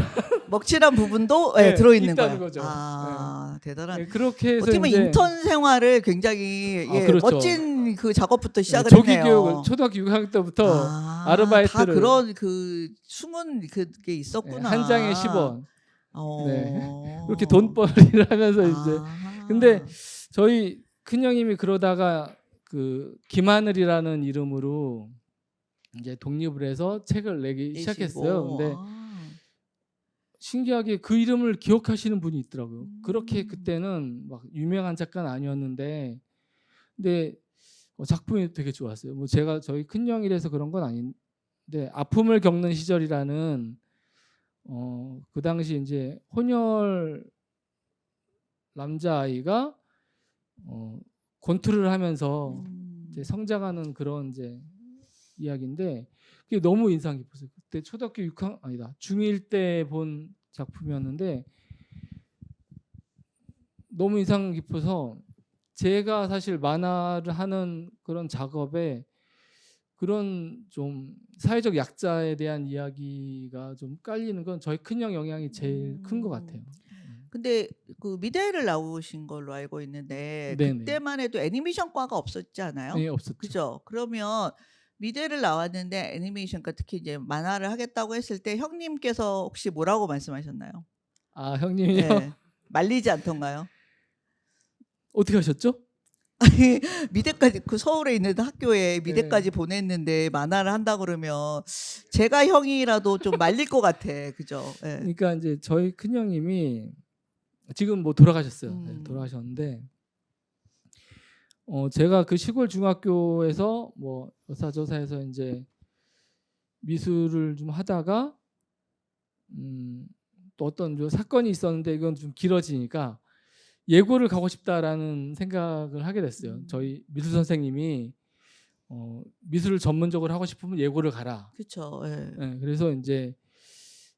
Speaker 2: 먹칠한 부분도 예,
Speaker 1: 네,
Speaker 2: 들어있는
Speaker 1: 있다는
Speaker 2: 거예요.
Speaker 1: 거죠.
Speaker 2: 아 대단한.
Speaker 1: 네, 그렇게 해서
Speaker 2: 어떻게 보면
Speaker 1: 이제
Speaker 2: 인턴 생활을 굉장히 예,
Speaker 1: 그렇죠.
Speaker 2: 멋진 그 작업부터 시작을
Speaker 1: 조기
Speaker 2: 했네요.
Speaker 1: 교육을 초등학교 6학년 때부터
Speaker 2: 다
Speaker 1: 아르바이트를
Speaker 2: 그런 그 숨은 그게 있었구나.
Speaker 1: 한 장에 10원
Speaker 2: 어.
Speaker 1: 네. 이렇게 돈벌이를 하면서 이제
Speaker 2: 아.
Speaker 1: 근데 저희 큰 형님이 그러다가 그 김하늘이라는 이름으로 이제 독립을 해서 책을 내기
Speaker 2: 내시고.
Speaker 1: 시작했어요. 근데
Speaker 2: 아.
Speaker 1: 신기하게 그 이름을 기억하시는 분이 있더라고요. 그렇게
Speaker 2: 음.
Speaker 1: 그때는 막 유명한 작가는 아니었는데, 근데 작품이 되게 좋았어요. 뭐 제가 저희 큰 형이라서 그런 건 아닌데 아픔을 겪는 시절이라는 그 당시 이제 혼혈 남자 아이가 권투를 하면서 이제 성장하는 그런 이제 이야기인데 그게 너무 인상 깊었어요. 그때 초등학교 6학 아니다 중1 때 본 작품이었는데 너무 인상 깊어서 제가 사실 만화를 하는 그런 작업에 그런 좀 사회적 약자에 대한 이야기가 좀 깔리는 건 저희 큰형 영향이 제일 큰 것 같아요.
Speaker 2: 근데 그 미대를 나오신 걸로 알고 있는데
Speaker 1: 네네.
Speaker 2: 그때만 해도 애니메이션과가 없었지 않아요?
Speaker 1: 네, 없었죠.
Speaker 2: 그죠? 그러면 미대를 나왔는데 애니메이션과 특히 이제 만화를 하겠다고 했을 때 형님께서 혹시 뭐라고 말씀하셨나요?
Speaker 1: 아, 형님이요?
Speaker 2: 네. 말리지 않던가요?
Speaker 1: 어떻게 하셨죠?
Speaker 2: 아니 미대까지 그 서울에 있는 학교에 미대까지
Speaker 1: 네.
Speaker 2: 보냈는데 만화를 한다 그러면 제가 형이라도 좀 말릴 것 같아. 그죠? 예.
Speaker 1: 그러니까 이제 저희 큰 형님이 지금 뭐 돌아가셨어요. 네,
Speaker 2: 음.
Speaker 1: 돌아가셨는데 제가 그 시골 중학교에서 뭐 여사저사해서 이제 미술을 좀 하다가 또 어떤 좀 사건이 있었는데 이건 좀 길어지니까 예고를 가고 싶다라는 생각을 하게 됐어요. 저희 미술 선생님이 미술을 전문적으로 하고 싶으면 예고를 가라.
Speaker 2: 그렇죠. 예.
Speaker 1: 네, 그래서 이제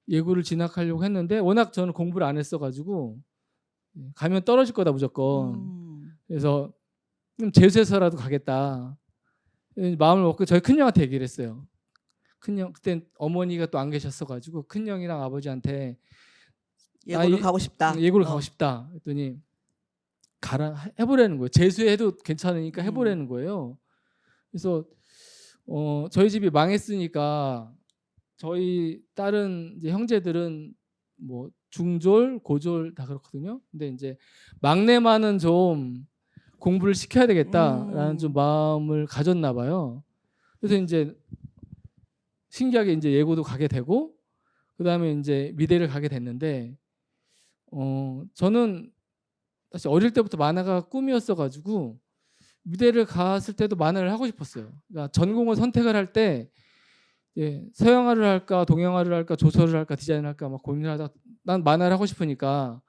Speaker 1: 예고를 진학하려고 했는데 워낙 저는 공부를 안 했어가지고 가면 떨어질 거다 무조건. 그래서 좀 재수해서라도 가겠다. 마음을 먹고 저희 큰형한테 얘기를 했어요. 큰형 그때 어머니가 또 안 계셨어가지고 큰형이랑 아버지한테
Speaker 2: 예고를 가고 싶다.
Speaker 1: 예고를 가고 싶다. 했더니 가라 해보라는 거예요. 재수해도 괜찮으니까 해보라는 거예요. 그래서 저희 집이 망했으니까 저희 다른 이제 형제들은 뭐 중졸, 고졸 다 그렇거든요. 근데 이제 막내만은 좀 공부를 시켜야 되겠다라는 좀 마음을 가졌나 봐요. 그래서 이제 신기하게 이제 예고도 가게 되고 그다음에 이제 미대를 가게 됐는데 저는 사실 어릴 때부터 만화가 꿈이었어가지고 미대를 갔을 때도 만화를 하고 싶었어요. 그러니까 전공을 선택을 할 때 서양화를 할까, 동양화를 할까, 조서를 할까, 디자인을 할까 막 고민을 하다가 난 만화를 하고 싶으니까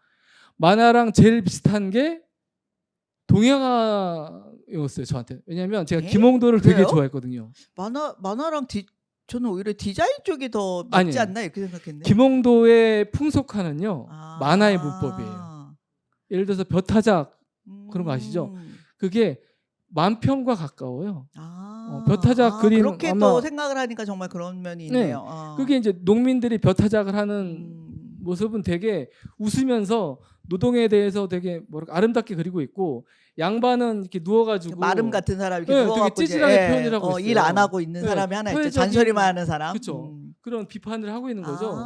Speaker 1: 만화랑 제일 비슷한 게 동양화였어요 저한테. 왜냐하면 제가
Speaker 2: 에?
Speaker 1: 김홍도를 되게
Speaker 2: 그래요?
Speaker 1: 좋아했거든요.
Speaker 2: 만화랑 저는 오히려 디자인 쪽이 더 맞지
Speaker 1: 아니에요.
Speaker 2: 않나 이렇게 생각했네.
Speaker 1: 김홍도의 풍속화는요
Speaker 2: 아.
Speaker 1: 만화의 문법이에요. 예를 들어서 벼타작 그런 거 아시죠? 그게 만평과 가까워요. 벼타작 그리는
Speaker 2: 그렇게
Speaker 1: 아마-
Speaker 2: 또 생각을 하니까 정말 그런 면이
Speaker 1: 네.
Speaker 2: 있네요.
Speaker 1: 그게 이제 농민들이 벼타작을 하는
Speaker 2: 음.
Speaker 1: 모습은 되게 웃으면서 노동에 대해서 되게 뭐랄까 아름답게 그리고 있고 양반은 이렇게 누워가지고
Speaker 2: 마름 같은 사람 이렇게
Speaker 1: 네, 되게
Speaker 2: 누워갖고
Speaker 1: 찌질하게 표현을 하고
Speaker 2: 일
Speaker 1: 있어요.
Speaker 2: 안 하고 있는
Speaker 1: 네,
Speaker 2: 사람이 하나 있죠.
Speaker 1: 사회적인-
Speaker 2: 잔소리만 하는 사람.
Speaker 1: 그쵸. 그런 비판을 하고 있는 거죠.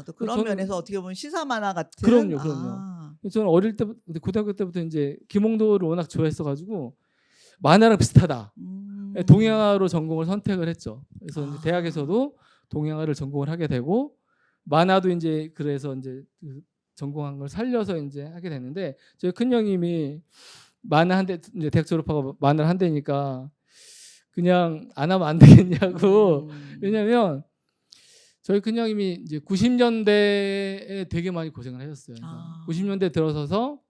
Speaker 2: 또 그런
Speaker 1: 저는-
Speaker 2: 면에서 어떻게 보면 시사 만화 같은.
Speaker 1: 그럼요.
Speaker 2: 아.
Speaker 1: 저는 어릴 때부터 고등학교 때부터 이제 김홍도를 워낙 좋아했어가지고 만화랑 비슷하다. 동양화로 전공을 선택을 했죠. 그래서 이제 대학에서도 동양화를 전공을 하게 되고 만화도 이제 그래서 이제 그 전공한 걸 살려서 이제 하게 됐는데 저희 큰 형님이 만화 한대 이제 대학 졸업하고 만화를 한대니까 그냥 안 하면 안 되겠냐고. 왜냐면 저희 큰 형님이 이제 90년대에 되게 많이 고생을 하셨어요. 그러니까 90년대 들어서서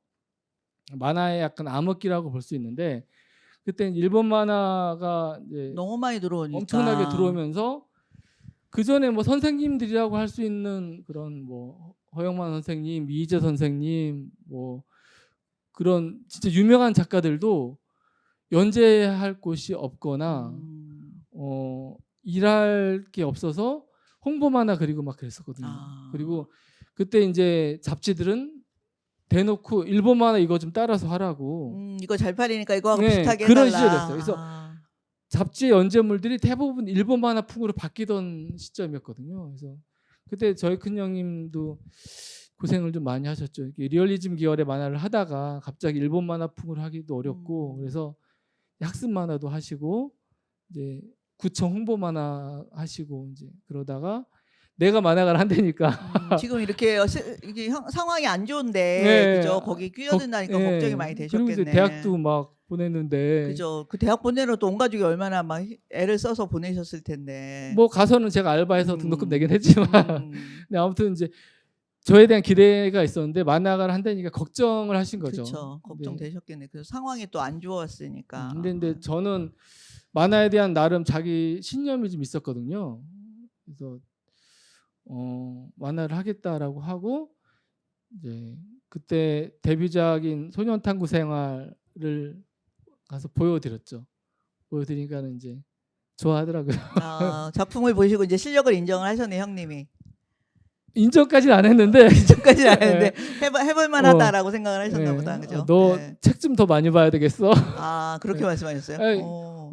Speaker 1: 만화의 약간 암흑기라고 볼 수 있는데 그때 일본 만화가 이제
Speaker 2: 너무 많이 들어오니까
Speaker 1: 엄청나게 들어오면서 그 전에 뭐 선생님들이라고 할 수 있는 그런 뭐 허영만 선생님, 이희재 선생님, 뭐 그런 진짜 유명한 작가들도 연재할 곳이 없거나 일할 게 없어서 홍보 만화 그리고 막 그랬었거든요. 그리고 그때 이제 잡지들은 대놓고 일본 만화 이거 좀 따라서 하라고.
Speaker 2: 이거 잘 팔리니까 이거하고
Speaker 1: 네,
Speaker 2: 비슷하게
Speaker 1: 그런
Speaker 2: 해달라.
Speaker 1: 시절이었어요. 그래서 잡지의 연재물들이 대부분 일본 만화풍으로 바뀌던 시점이었거든요. 그래서 그때 저희 큰 형님도 고생을 좀 많이 하셨죠. 이렇게 리얼리즘 계열의 만화를 하다가 갑자기 일본 만화풍으로 하기도 어렵고 그래서 학습 만화도 하시고 이제 구청 홍보 만화 하시고 이제 그러다가 내가 만화가를 한다니까
Speaker 2: 지금 이렇게 이게 상황이 안 좋은데
Speaker 1: 네.
Speaker 2: 그죠? 거기 끼어든다니까
Speaker 1: 네.
Speaker 2: 걱정이 많이
Speaker 1: 그리고
Speaker 2: 되셨겠네.
Speaker 1: 이제 대학도 막 보냈는데
Speaker 2: 그죠. 그 대학 보내러 또 온 가족이 얼마나 막 애를 써서 보내셨을 텐데.
Speaker 1: 뭐 가서는 제가 알바해서 등록금 내긴 했지만
Speaker 2: 음.
Speaker 1: 근데 아무튼 이제 저에 대한 기대가 있었는데 만화가를 한다니까 걱정을 하신 거죠.
Speaker 2: 그렇죠. 걱정되셨겠네. 그래서 상황이 또 안 좋았으니까.
Speaker 1: 근데 저는 만화에 대한 나름 자기 신념이 좀 있었거든요. 그래서 만화를 하겠다라고 하고 이제 그때 데뷔작인 소년탐구 생활을 가서 보여드렸죠. 보여드리니까는 이제 좋아하더라고요.
Speaker 2: 작품을 보시고 이제 실력을 인정을 하셨네 형님이.
Speaker 1: 인정까지는 안 했는데
Speaker 2: 인정까지는 안 했는데 해볼 만하다라고 생각을 하셨나
Speaker 1: 네.
Speaker 2: 보다. 그죠?
Speaker 1: 너 책 좀 더 많이 봐야 되겠어.
Speaker 2: 그렇게
Speaker 1: 네.
Speaker 2: 말씀하셨어요?
Speaker 1: 아니,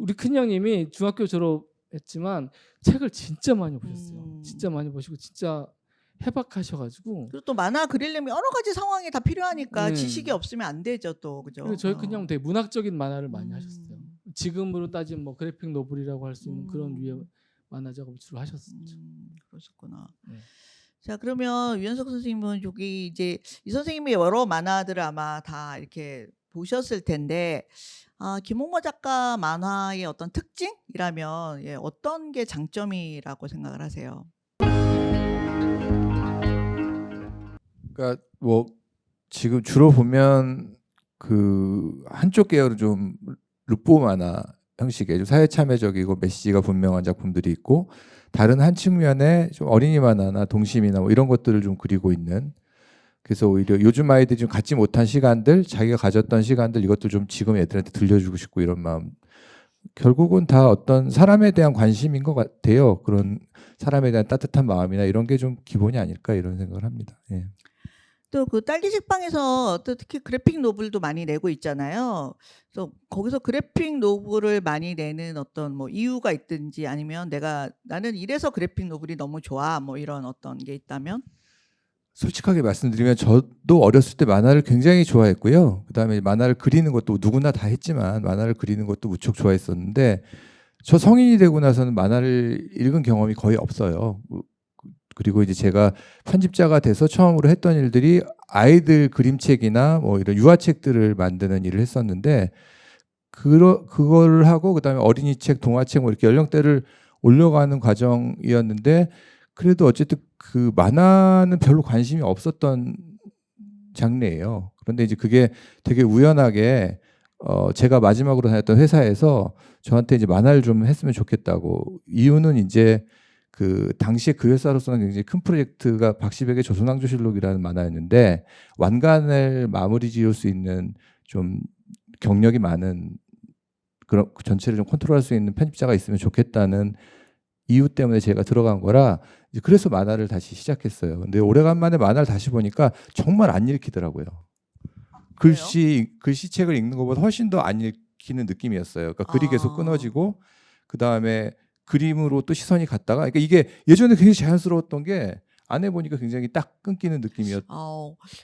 Speaker 1: 우리 큰 형님이 중학교 졸업했지만 책을 진짜 많이 보셨어요. 진짜 많이 보시고 진짜 해박하셔가지고.
Speaker 2: 그리고 또 만화 그리려면 여러 가지 상황이 다 필요하니까
Speaker 1: 네.
Speaker 2: 지식이 없으면 안 되죠 또. 그죠?
Speaker 1: 그리고 저희 큰 형은 되게 문학적인 만화를 많이
Speaker 2: 음.
Speaker 1: 하셨어요. 지금으로 따지면 뭐 그래픽 노블이라고 할 수 있는 그런 류의 만화 작업을 주로 하셨었죠.
Speaker 2: 그러셨구나.
Speaker 1: 네.
Speaker 2: 자 그러면 유연석 선생님은 여기 이제 이 선생님이 여러 만화들을 아마 다 이렇게 보셨을 텐데 김홍모 작가 만화의 어떤 특징이라면 어떤 게 장점이라고 생각을 하세요?
Speaker 3: 그러니까 뭐 지금 주로 보면 그 한쪽 계열은 좀 르포 만화 형식의 좀 사회 참여적이고 메시지가 분명한 작품들이 있고 다른 한 측면에 좀 어린이 만화나 동심이나 뭐 이런 것들을 좀 그리고 있는. 그래서 오히려 요즘 아이들이 좀 갖지 못한 시간들, 자기가 가졌던 시간들 이것도 좀 지금 애들한테 들려주고 싶고 이런 마음. 결국은 다 어떤 사람에 대한 관심인 것 같아요. 그런 사람에 대한 따뜻한 마음이나 이런 게 좀 기본이 아닐까 이런 생각을 합니다. 예.
Speaker 2: 또 그 딸기 식빵에서 또 특히 그래픽 노블도 많이 내고 있잖아요. 그래서 거기서 그래픽 노블을 많이 내는 어떤 뭐 이유가 있든지 아니면 나는 이래서 그래픽 노블이 너무 좋아 뭐 이런 어떤 게 있다면?
Speaker 3: 솔직하게 말씀드리면 저도 어렸을 때 만화를 굉장히 좋아했고요. 그다음에 만화를 그리는 것도 누구나 다 했지만 만화를 그리는 것도 무척 좋아했었는데 저 성인이 되고 나서는 만화를 읽은 경험이 거의 없어요. 그리고 이제 제가 편집자가 돼서 처음으로 했던 일들이 아이들 그림책이나 뭐 이런 유아책들을 만드는 일을 했었는데 그거를 하고 그다음에 어린이책, 동화책 뭐 이렇게 연령대를 올려가는 과정이었는데 그래도 어쨌든 그 만화는 별로 관심이 없었던 장르예요. 그런데 이제 그게 되게 우연하게 제가 마지막으로 다녔던 회사에서 저한테 이제 만화를 좀 했으면 좋겠다고. 이유는 이제 그 당시에 그 회사로서는 굉장히 큰 프로젝트가 박시백의 조선왕조실록이라는 만화였는데 완간을 마무리 지을 수 있는 좀 경력이 많은 그런 전체를 좀 컨트롤할 수 있는 편집자가 있으면 좋겠다는 이유 때문에 제가 들어간 거라 이제 그래서 만화를 다시 시작했어요. 근데 오래간만에 만화를 다시 보니까 정말 안 읽히더라고요. 글씨책을 읽는 것보다 훨씬 더 안 읽히는 느낌이었어요. 그러니까 글이 계속 끊어지고 그 다음에 그림으로 또 시선이 갔다가 그러니까 이게 예전에 굉장히 자연스러웠던 게 안 해보니까 굉장히 딱 끊기는 느낌이었던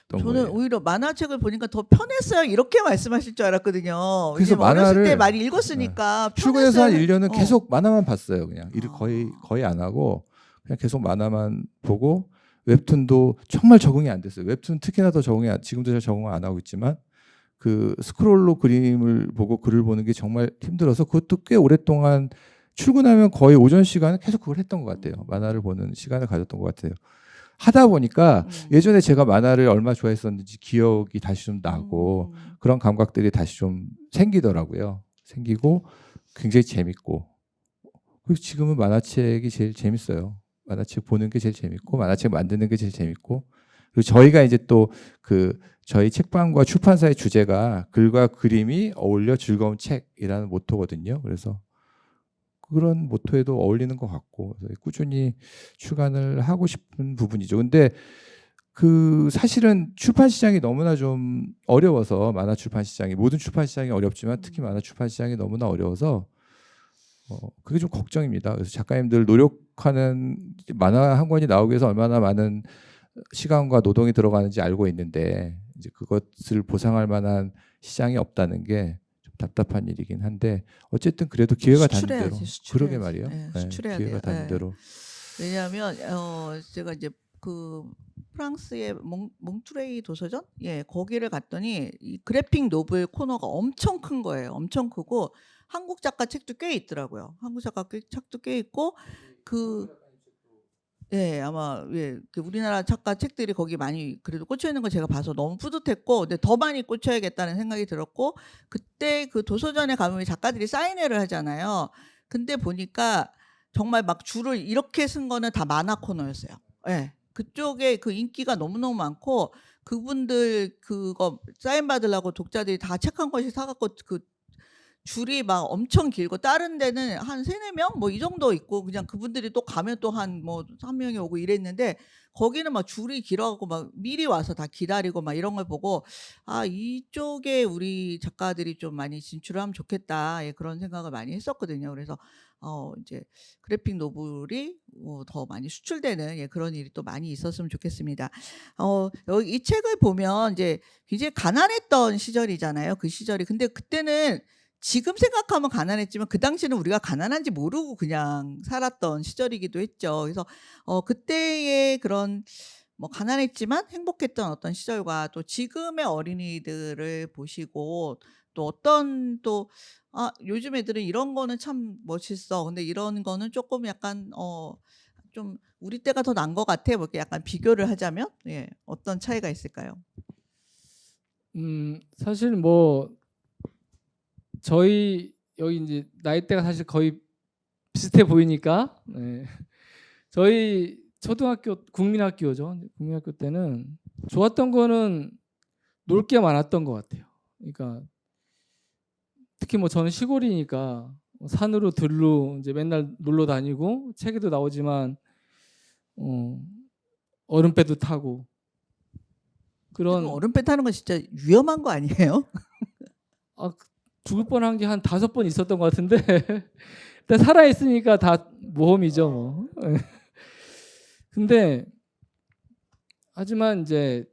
Speaker 2: 저는
Speaker 3: 거예요.
Speaker 2: 오히려 만화책을 보니까 더 편했어요. 이렇게 말씀하실 줄 알았거든요.
Speaker 3: 그래서
Speaker 2: 왜냐면 어렸을 때
Speaker 3: 만화를
Speaker 2: 많이 읽었으니까
Speaker 3: 출근해서 한
Speaker 2: 편했어요.
Speaker 3: 1년은 계속 만화만 봤어요. 그냥 일을 거의 안 하고 그냥 계속 만화만 보고 웹툰도 정말 적응이 안 됐어요. 웹툰 특히나 더 지금도 잘 적응을 안 하고 있지만 그 스크롤로 그림을 보고 글을 보는 게 정말 힘들어서 그것도 꽤 오랫동안 출근하면 거의 오전 시간에 계속 그걸 했던 것 같아요. 만화를 보는 시간을 가졌던 것 같아요. 하다 보니까 예전에 제가 만화를 얼마나 좋아했었는지 기억이 다시 좀 나고 그런 감각들이 다시 좀 생기더라고요. 생기고 굉장히 재밌고 그리고 지금은 만화책이 제일 재밌어요. 만화책 보는 게 제일 재밌고 만화책 만드는 게 제일 재밌고 그리고 저희가 이제 또 그 저희 책방과 출판사의 주제가 글과 그림이 어울려 즐거운 책이라는 모토거든요. 그래서 그런 모토에도 어울리는 것 같고 꾸준히 출간을 하고 싶은 부분이죠. 근데 그 사실은 출판 시장이 너무나 좀 어려워서 만화 출판 시장이 모든 출판 시장이 어렵지만 특히 만화 출판 시장이 너무나 어려워서 그게 좀 걱정입니다. 그래서 작가님들 노력하는 만화 한 권이 나오기 위해서 얼마나 많은 시간과 노동이 들어가는지 알고 있는데 이제 그것을 보상할 만한 시장이 없다는 게 좀 답답한 일이긴 한데 어쨌든 그래도 기회가 닿는 대로 그러게 말이에요.
Speaker 2: 네, 수출해야
Speaker 3: 기회가
Speaker 2: 돼요.
Speaker 3: 닿는
Speaker 2: 네.
Speaker 3: 대로
Speaker 2: 왜냐하면 제가 이제 그 프랑스의 몽트레이 도서전 거기를 갔더니 이 그래픽 노블 코너가 엄청 큰 거예요. 엄청 크고 한국 작가 책도 꽤 있더라고요. 한국 작가 책도 꽤 있고 아마 그 우리나라 작가 책들이 거기 많이 그래도 꽂혀 있는 거 제가 봐서 너무 뿌듯했고, 근데 더 많이 꽂혀야겠다는 생각이 들었고, 그때 그 도서전에 가면 작가들이 사인회를 하잖아요. 근데 보니까 정말 막 줄을 이렇게 쓴 거는 다 만화 코너였어요. 그쪽에 그 인기가 너무너무 많고 그분들 그거 사인 받으려고 독자들이 다 책 한 권씩 사갖고 그 줄이 막 엄청 길고 다른 데는 한 3-4명 뭐 이 정도 있고 그냥 그분들이 또 가면 또 한 뭐 1명이 오고 이랬는데 거기는 막 줄이 길어 갖고 막 미리 와서 다 기다리고 막 이런 걸 보고 '아 이쪽에 우리 작가들이 좀 많이 진출을 하면 좋겠다.' 그런 생각을 많이 했었거든요. 그래서 이제 그래픽 노블이 더 많이 수출되는 그런 일이 또 많이 있었으면 좋겠습니다. 여기 이 책을 보면 이제 굉장히 가난했던 시절이잖아요, 그 시절이. 근데 그때는 지금 생각하면 가난했지만 그 당시에는 우리가 가난한지 모르고 그냥 살았던 시절이기도 했죠. 그래서 그때의 그런 뭐 가난했지만 행복했던 어떤 시절과 또 지금의 어린이들을 보시고 또 어떤 또 '아 요즘 애들은 이런 거는 참 멋있어. 근데 이런 거는 조금 약간 좀 우리 때가 더 나은 것 같아.' 뭐 이렇게 약간 비교를 하자면 어떤 차이가 있을까요?
Speaker 1: 사실 뭐 저희 여기 이제 나이대가 사실 거의 비슷해 보이니까 저희 초등학교 국민학교죠. 국민학교 때는 좋았던 거는 놀 게 많았던 것 같아요. 그러니까 특히 뭐 저는 시골이니까 산으로 들로 이제 맨날 놀러 다니고 책에도 나오지만 얼음배도 타고 그런
Speaker 2: 얼음배 타는 건 진짜 위험한 거 아니에요?
Speaker 1: 죽을 뻔한 게 한 5번 있었던 것 같은데 일단 살아 있으니까 다 모험이죠 뭐. 근데 하지만 이제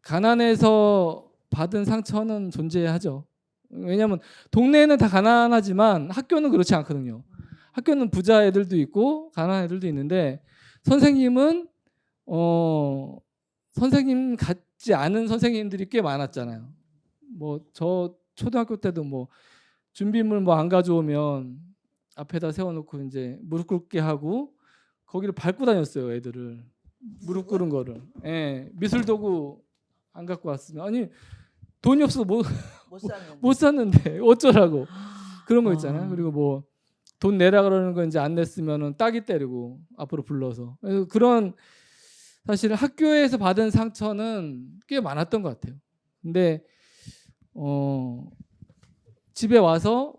Speaker 1: 가난해서 받은 상처는 존재하죠. 왜냐하면 동네에는 다 가난하지만 학교는 그렇지 않거든요. 학교는 부자 애들도 있고 가난한 애들도 있는데 선생님은 선생님 같지 않은 선생님들이 꽤 많았잖아요. 뭐 저 초등학교 때도 뭐 준비물 뭐 안 가져오면 앞에다 세워놓고 이제 무릎 꿇게 하고 거기를 밟고 다녔어요, 애들을. 무릎 꿇은 거를. 예, 미술 도구 안 갖고 왔으면 아니 돈이 없어서
Speaker 2: 못 샀는데.
Speaker 1: 못 샀는데 어쩌라고 그런 거 있잖아요.
Speaker 2: 아.
Speaker 1: 그리고 뭐 돈 내라 그러는 거 이제 안 냈으면은 따기 때리고 앞으로 불러서 그래서 그런 사실 학교에서 받은 상처는 꽤 많았던 것 같아요. 근데 집에 와서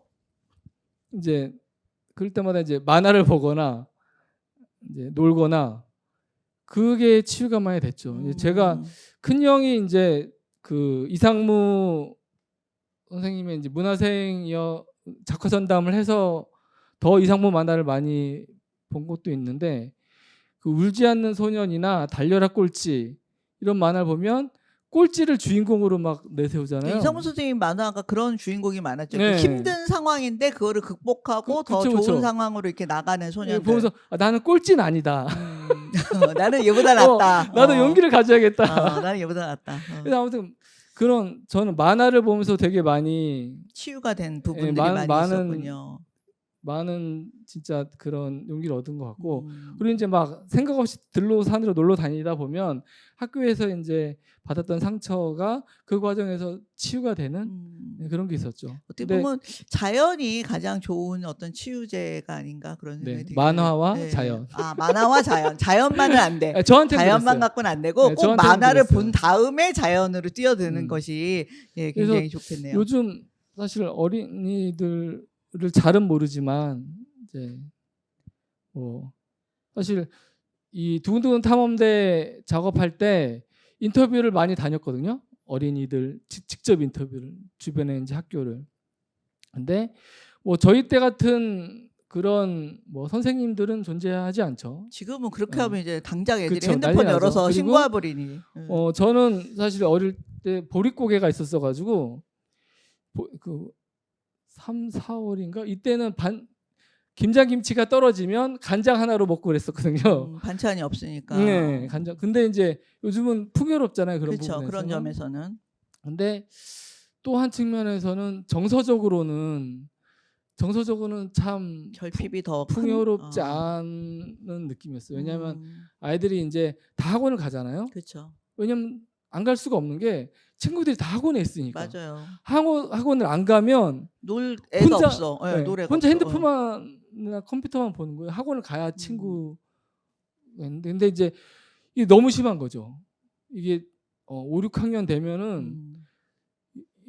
Speaker 1: 이제 그럴 때마다 이제 만화를 보거나 이제 놀거나 그게 치유가 많이 됐죠. 이제 제가 큰 형이 이제 그 이상무 선생님의 이제 문화생이어 작화 전담을 해서 더 이상무 만화를 많이 본 것도 있는데 그 울지 않는 소년이나 달려라 꼴찌 이런 만화를 보면 꼴찌를 주인공으로 막 내세우잖아요.
Speaker 2: 이상무 선생님 만화가 그런 주인공이 많았죠.
Speaker 1: 네.
Speaker 2: 그 힘든 상황인데 그거를 극복하고 더
Speaker 1: 그쵸,
Speaker 2: 좋은
Speaker 1: 그쵸.
Speaker 2: 상황으로 이렇게 나가는
Speaker 1: 예,
Speaker 2: 소년들.
Speaker 1: 보면서 아, 나는 꼴찌는 아니다.
Speaker 2: 나는 얘보다 낫다.
Speaker 1: 나도 용기를 가져야겠다.
Speaker 2: 나는 얘보다 낫다.
Speaker 1: 그래서 아무튼 그런 저는 만화를 보면서 되게 많이
Speaker 2: 치유가 된 부분들이
Speaker 1: 많은-
Speaker 2: 많이 있었군요.
Speaker 1: 많은 진짜 그런 용기를 얻은 것 같고
Speaker 2: 음.
Speaker 1: 그리고 이제 막 생각 없이 들로 산으로 놀러 다니다 보면 학교에서 이제 받았던 상처가 그 과정에서 치유가 되는 그런 게 있었죠.
Speaker 2: 어떻게
Speaker 1: 근데
Speaker 2: 보면 자연이 가장 좋은 어떤 치유제가 아닌가 그런
Speaker 1: 네,
Speaker 2: 생각이 들어요.
Speaker 1: 만화와 자연.
Speaker 2: 만화와 자연. 자연만은 안 돼.
Speaker 1: 저한테
Speaker 2: 자연만
Speaker 1: 그랬어요.
Speaker 2: 갖고는 안 되고
Speaker 1: 네,
Speaker 2: 꼭
Speaker 1: 저한테는
Speaker 2: 만화를
Speaker 1: 그랬어요.
Speaker 2: 본 다음에 자연으로 뛰어드는
Speaker 1: 음.
Speaker 2: 것이 예,
Speaker 1: 그래서
Speaker 2: 굉장히 좋겠네요.
Speaker 1: 요즘 사실 어린이들을 잘은 모르지만 이제 뭐 사실 이 두근두근 탐험대 작업할 때 인터뷰를 많이 다녔거든요. 어린이들 직접 인터뷰를 주변에 이제 학교를. 근데 뭐 저희 때 같은 그런 뭐 선생님들은 존재하지 않죠.
Speaker 2: 지금은 그렇게 하면 이제 당장 애들이
Speaker 1: 그쵸,
Speaker 2: 핸드폰
Speaker 1: 난리 나죠.
Speaker 2: 열어서
Speaker 1: 그리고
Speaker 2: 신고해버리니.
Speaker 1: 저는 사실 어릴 때 보릿고개가 있었어가지고 그 3, 4월인가 이때는 김장김치가 떨어지면 간장 하나로 먹고 그랬었거든요.
Speaker 2: 반찬이 없으니까.
Speaker 1: 네, 간장. 근데 이제 요즘은 풍요롭잖아요 그런
Speaker 2: 그렇죠.
Speaker 1: 부분에서.
Speaker 2: 그런 점에서는.
Speaker 1: 근데 또 한 측면에서는 정서적으로는 참
Speaker 2: 결핍이 더 큰-
Speaker 1: 풍요롭지 않은 느낌이었어요. 왜냐하면 아이들이 이제 다 학원을 가잖아요.
Speaker 2: 그렇죠.
Speaker 1: 왜냐면 안 갈 수가 없는 게 친구들이 다 학원에 있으니까.
Speaker 2: 맞아요.
Speaker 1: 학원을 안 가면
Speaker 2: 놀 애가
Speaker 1: 혼자-
Speaker 2: 없어. 예,
Speaker 1: 네,
Speaker 2: 놀 애가
Speaker 1: 혼자
Speaker 2: 없어.
Speaker 1: 핸드폰이나 컴퓨터만 보는 거예요. 학원을 가야 친구. 근데 이제 이게 너무 심한 거죠. 이게 5, 6학년 되면은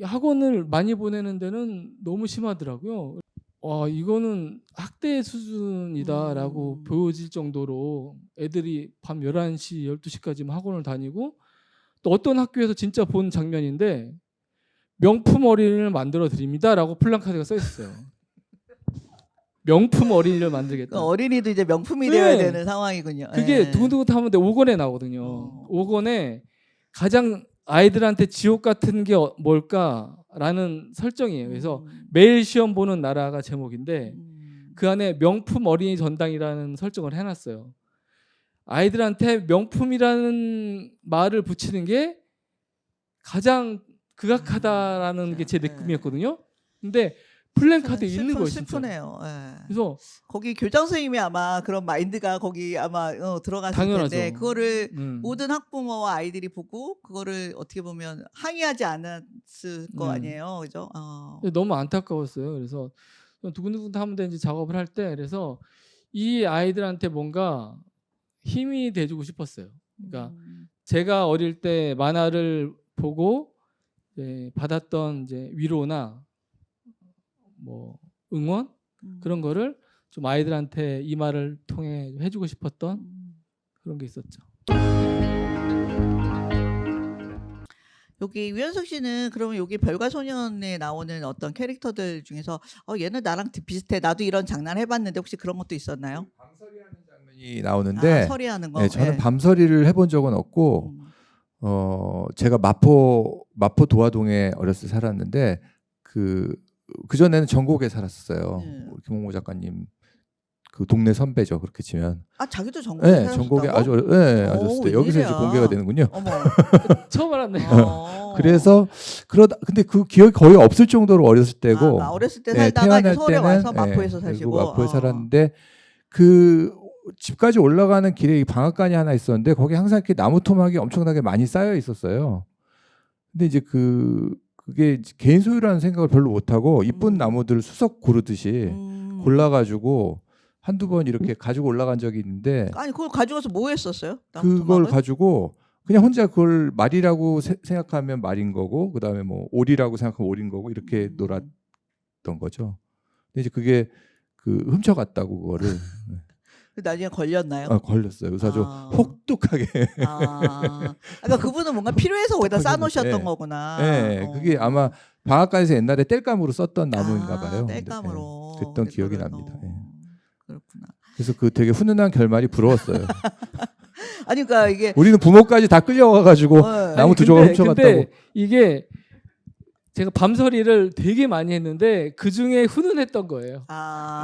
Speaker 1: 학원을 많이 보내는 데는 너무 심하더라고요. 이거는 학대 수준이다라고 보여질 정도로 애들이 밤 11시, 12시까지 학원을 다니고 또 어떤 학교에서 진짜 본 장면인데 명품 어린이를 만들어 드립니다라고 플랜카드가 써 있어요. 명품 어린이를 만들겠다.
Speaker 2: 그 어린이도 이제 명품이
Speaker 1: 네.
Speaker 2: 되어야 되는 상황이군요.
Speaker 1: 그게
Speaker 2: 예.
Speaker 1: 두근두근 하는데 5권에 나오거든요. 5권에 가장 아이들한테 지옥 같은 게 뭘까라는 설정이에요. 그래서 매일 시험 보는 나라가 제목인데 그 안에 명품 어린이 전당이라는 설정을 해놨어요. 아이들한테 명품이라는 말을 붙이는 게 가장 극악하다라는 게 제 느낌이었거든요. 근데 플랜카드에 있는 거예요, 진짜.
Speaker 2: 슬프네요. 예.
Speaker 1: 그래서
Speaker 2: 거기 교장 선생님이 아마 그런 마인드가 거기 아마 들어갔을
Speaker 1: 당연하죠.
Speaker 2: 텐데 그거를
Speaker 1: 음.
Speaker 2: 모든 학부모와 아이들이 보고 그거를 어떻게 보면 항의하지 않았을 거 아니에요, 그죠?
Speaker 1: 너무 안타까웠어요. 그래서 두근두근 하면 되는지 작업을 할 때 그래서 이 아이들한테 뭔가 힘이 돼주고 싶었어요. 그러니까 제가 어릴 때 만화를 보고 받았던 이제 위로나 뭐 응원 그런 거를 좀 아이들한테 이 말을 통해 해주고 싶었던 그런 게 있었죠.
Speaker 2: 여기 유연석 씨는 그러면 여기 별과소년에 나오는 어떤 캐릭터들 중에서 얘는 나랑 비슷해. 나도 이런 장난 해봤는데 혹시 그런 것도 있었나요?
Speaker 3: 밤서리하는 장면이 나오는데
Speaker 2: 서리하는 거.
Speaker 3: 네, 저는
Speaker 2: 예.
Speaker 3: 밤서리를 해본 적은 없고 제가 마포 도화동에 어렸을 때 살았는데 그 전에는 전국에 살았었어요.
Speaker 2: 네.
Speaker 3: 김홍모 작가님 그 동네 선배죠. 그렇게 치면.
Speaker 2: 아 자기도 전국에
Speaker 3: 네,
Speaker 2: 살았다고?
Speaker 3: 전국에 아주 아주 때 여기서 이제
Speaker 2: 웬일이야.
Speaker 3: 공개가 되는군요.
Speaker 2: 어머.
Speaker 1: 처음 알았네요.
Speaker 3: 그래서 그러다 근데 그 기억이 거의 없을 정도로 어렸을 때고
Speaker 2: 어렸을 때
Speaker 3: 네,
Speaker 2: 살다가 이제
Speaker 3: 태어날
Speaker 2: 서울에
Speaker 3: 때는
Speaker 2: 와서 마포에서
Speaker 3: 예,
Speaker 2: 사시고
Speaker 3: 결국 마포에 살았는데 그 집까지 올라가는 길에 이 방앗간이 하나 있었는데 거기 항상 이렇게 나무 토막이 엄청나게 많이 쌓여 있었어요. 근데 이제 그게 이제 개인 소유라는 생각을 별로 못 하고 이쁜 나무들을 수석 고르듯이 골라가지고 한두 번 이렇게 가지고 올라간 적이 있는데
Speaker 2: 아니 그걸 가져가서 뭐 했었어요?
Speaker 3: 그걸
Speaker 2: 나무토막을?
Speaker 3: 가지고 그냥 혼자 그걸 말이라고 생각하면 말인 거고 그다음에 뭐 오리라고 생각하면 오리인 거고 이렇게 놀았던 거죠. 근데 이제 그게 그 훔쳐갔다고 그거를
Speaker 2: 나중에 걸렸나요?
Speaker 3: 걸렸어요. 그래서 아주
Speaker 2: 아.
Speaker 3: 혹독하게.
Speaker 2: 그러니까 그분은 뭔가 필요해서 거기다 쌓아놓으셨던
Speaker 3: 예.
Speaker 2: 거구나.
Speaker 3: 네, 그게 아마 방앗간에서 옛날에 뗄감으로 썼던 나무인가
Speaker 2: 아,
Speaker 3: 봐요.
Speaker 2: 뗄감으로.
Speaker 3: 네, 그랬던 기억이
Speaker 2: 그거를,
Speaker 3: 납니다. 예.
Speaker 2: 그렇구나.
Speaker 3: 그래서 그 되게 훈훈한 결말이 부러웠어요.
Speaker 2: 아니 그러니까 이게
Speaker 3: 우리는 부모까지 다 끌려와가지고 나무 두 조각 훔쳐갔다고.
Speaker 1: 근데 이게 제가 밤서리를 되게 많이 했는데 그 중에 훈훈했던 거예요.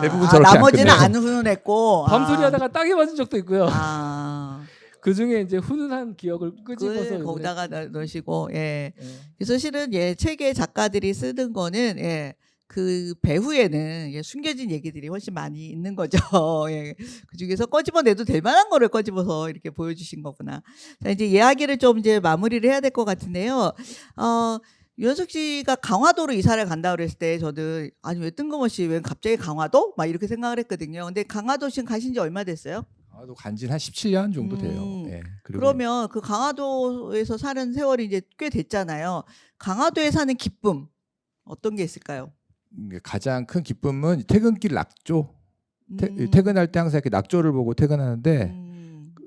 Speaker 3: 대부분 저렇게 안
Speaker 2: 나머지는
Speaker 3: 끝내요.
Speaker 2: 안 훈훈했고
Speaker 1: 밤소리 하다가 딱이 맞은 적도 있고요.
Speaker 2: 아,
Speaker 1: 그 중에 이제 훈훈한 기억을 끄집어서
Speaker 2: 그걸 거기다가 넣으시고 예.
Speaker 1: 예.
Speaker 2: 그래서 실은 책의 작가들이 쓰는 거는 그 배후에는 숨겨진 얘기들이 훨씬 많이 있는 거죠. 예. 그 중에서 꺼집어내도 될 만한 거를 꺼집어서 이렇게 보여주신 거구나. 자, 이제 이야기를 좀 이제 마무리를 해야 될 것 같은데요. 유현석 씨가 강화도로 이사를 간다 그랬을 때 저도 아니 왜 뜬금없이 왜 갑자기 강화도? 막 이렇게 생각을 했거든요. 근데 강화도 지금 가신 지 얼마 됐어요?
Speaker 3: 강화도 간지 한 17년 정도 돼요. 예. 그리고
Speaker 2: 그러면 그 강화도에서 사는 세월이 이제 꽤 됐잖아요. 강화도에 사는 기쁨 어떤 게 있을까요?
Speaker 3: 가장 큰 기쁨은 퇴근길 낙조.
Speaker 2: 음.
Speaker 3: 퇴근할 때 항상 이렇게 낙조를 보고 퇴근하는데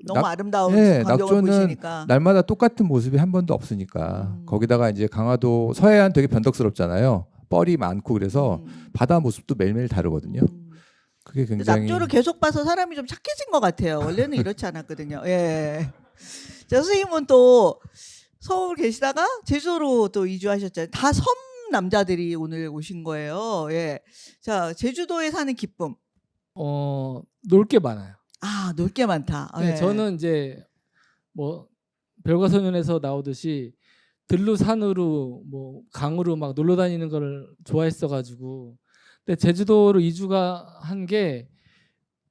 Speaker 2: 너무 아름다운
Speaker 3: 네,
Speaker 2: 광경을
Speaker 3: 낙조는
Speaker 2: 보시니까.
Speaker 3: 날마다 똑같은 모습이 한 번도 없으니까
Speaker 2: 음.
Speaker 3: 거기다가 이제 강화도 서해안 되게 변덕스럽잖아요. 뻘이 많고 그래서
Speaker 2: 음.
Speaker 3: 바다 모습도 매일매일 다르거든요. 그게
Speaker 2: 근데
Speaker 3: 굉장히
Speaker 2: 낙조를 계속 봐서 사람이 좀 착해진 것 같아요. 원래는 이렇지 않았거든요. 예. 자, 선생님은 또 서울 계시다가 제주도로 또 이주하셨잖아요. 다 섬 남자들이 오늘 오신 거예요. 예. 자, 제주도에 사는 기쁨.
Speaker 1: 놀 게 많아요.
Speaker 2: 놀 게 많다.
Speaker 1: 네,
Speaker 2: 예.
Speaker 1: 저는 이제 뭐 별과 소년에서 나오듯이 들로 산으로 뭐 강으로 막 놀러 다니는 걸 좋아했어가지고 근데 제주도로 이주가 한 게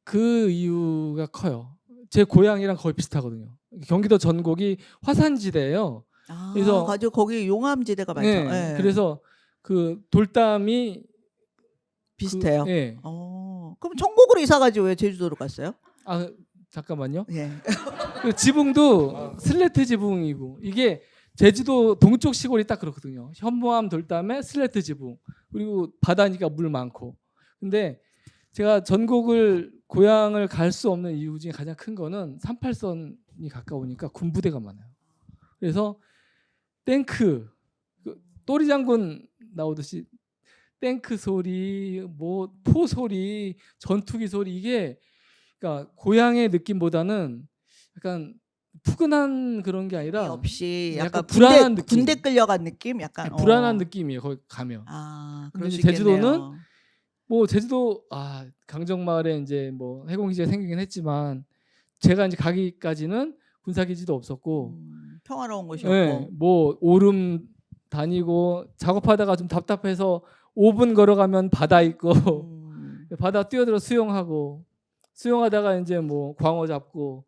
Speaker 1: 그 이유가 커요. 제 고향이랑 거의 비슷하거든요. 경기도 전곡이 화산지대예요. 그래서
Speaker 2: 가지고 거기 용암지대가 많죠.
Speaker 1: 네,
Speaker 2: 예.
Speaker 1: 그래서 그 돌담이
Speaker 2: 비슷해요.
Speaker 1: 예.
Speaker 2: 그럼 천곡으로 이사 가지고 왜 제주도로 갔어요?
Speaker 1: 잠깐만요.
Speaker 2: 예.
Speaker 1: 그 지붕도 슬래트 지붕이고 이게 제주도 동쪽 시골이 딱 그렇거든요. 현무암 돌담에 슬래트 지붕 그리고 바다니까 물 많고. 근데 제가 전곡을 고향을 갈 수 없는 이유 중에 가장 큰 거는 38선이 가까우니까 군부대가 많아요. 그래서 탱크 또리 장군 나오듯이 탱크 소리, 뭐 포 소리, 전투기 소리 이게 그러니까 고향의 느낌보다는 약간 푸근한 그런 게 아니라
Speaker 2: 없이
Speaker 1: 약간
Speaker 2: 약간
Speaker 1: 불안한 느낌.
Speaker 2: 군대 끌려간 느낌? 약간
Speaker 1: 불안한 느낌이에요. 거기 가면.
Speaker 2: 그럴 수
Speaker 1: 근데 제주도는
Speaker 2: 있겠네요.
Speaker 1: 뭐 제주도 강정마을에 이제 뭐 해공기지가 생기긴 했지만 제가 이제 가기까지는 군사기지도 없었고
Speaker 2: 평화로운 곳이었고.
Speaker 1: 네, 뭐 오름 다니고 작업하다가 좀 답답해서 5분 걸어가면 바다 있고 바다 뛰어들어 수영하다가 이제 뭐 광어 잡고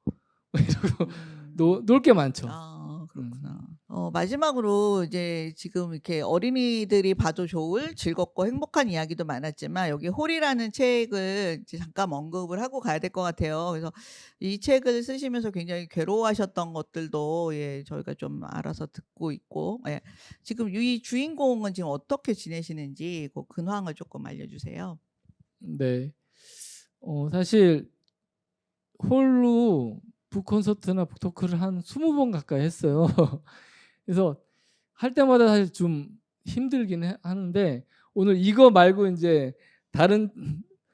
Speaker 1: 이러고 놀 게 많죠.
Speaker 2: 그렇구나. 마지막으로 이제 지금 이렇게 어린이들이 봐도 좋을 즐겁고 행복한 이야기도 많았지만 여기 홀이라는 책을 이제 잠깐 언급을 하고 가야 될 것 같아요. 그래서 이 책을 쓰시면서 굉장히 괴로워하셨던 것들도 저희가 좀 알아서 듣고 있고 지금 이 주인공은 지금 어떻게 지내시는지 그 근황을 조금 알려주세요.
Speaker 1: 네. 사실 홀로 북콘서트나 북토크를 한 20번 가까이 했어요. 그래서 할 때마다 사실 좀 힘들긴 하는데 오늘 이거 말고 이제 다른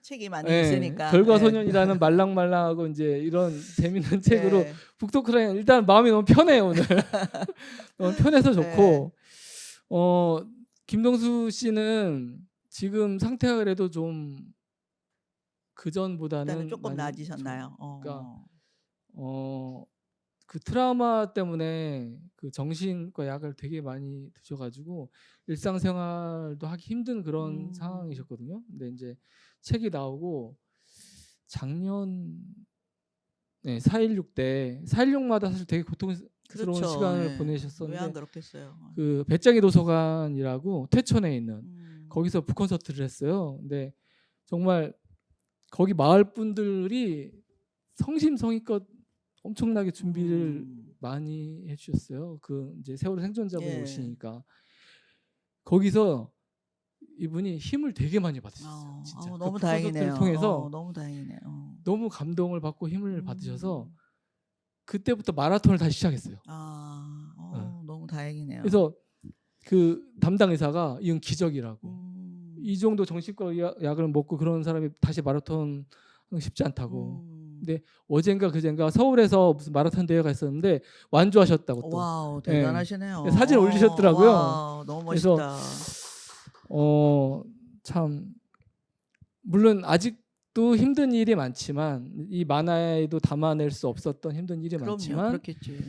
Speaker 2: 책이 많이 있으니까.
Speaker 1: 별과 소년이라는 말랑말랑하고 이제 이런 재밌는 책으로 북토크랑 일단 마음이 너무 편해요 오늘. 너무 편해서 좋고 김동수 씨는 지금 상태가 그래도 좀 그 전보다는
Speaker 2: 일단은 조금
Speaker 1: 많이
Speaker 2: 나아지셨나요?
Speaker 1: 그러니까 그 트라우마 때문에 그 정신과 약을 되게 많이 드셔가지고 일상생활도 하기 힘든 그런 상황이셨거든요. 근데 이제 책이 나오고 작년 4.16 때 4.16마다 사실 되게 고통스러운
Speaker 2: 그렇죠.
Speaker 1: 시간을
Speaker 2: 예. 왜 안
Speaker 1: 보내셨었는데
Speaker 2: 그렇겠어요.
Speaker 1: 그 배짱이 도서관이라고 퇴촌에 있는
Speaker 2: 음.
Speaker 1: 거기서 북콘서트를 했어요. 근데 정말 거기 마을 분들이 성심성의껏 엄청나게 준비를 많이 해주셨어요. 그 이제 세월호 생존자분이
Speaker 2: 예.
Speaker 1: 오시니까 거기서 이분이 힘을 되게 많이 받으셨어요. 진짜 그
Speaker 2: 너무
Speaker 1: 북콘서트를
Speaker 2: 다행이네요.
Speaker 1: 통해서
Speaker 2: 너무 다행이네요.
Speaker 1: 너무 감동을 받고 힘을 받으셔서
Speaker 2: 음.
Speaker 1: 그때부터 마라톤을 다시 시작했어요.
Speaker 2: 너무 다행이네요.
Speaker 1: 그래서 그 담당 의사가 이건 기적이라고.
Speaker 2: 음.
Speaker 1: 이 정도 정신과 약을 먹고 그런 사람이 다시 마라톤 하는 거 쉽지 않다고. 근데 어젠가 그젠가 서울에서 무슨 마라톤 대회가 있었는데 완주하셨다고 또.
Speaker 2: 와우,
Speaker 1: 예.
Speaker 2: 대단하시네요.
Speaker 1: 사진 올리셨더라고요.
Speaker 2: 와우, 너무
Speaker 1: 그래서
Speaker 2: 멋있다.
Speaker 1: 참 물론 아직도 힘든 일이 많지만 이 만화에도 담아낼 수 없었던 힘든 일이
Speaker 2: 그럼요,
Speaker 1: 많지만
Speaker 2: 그렇겠지.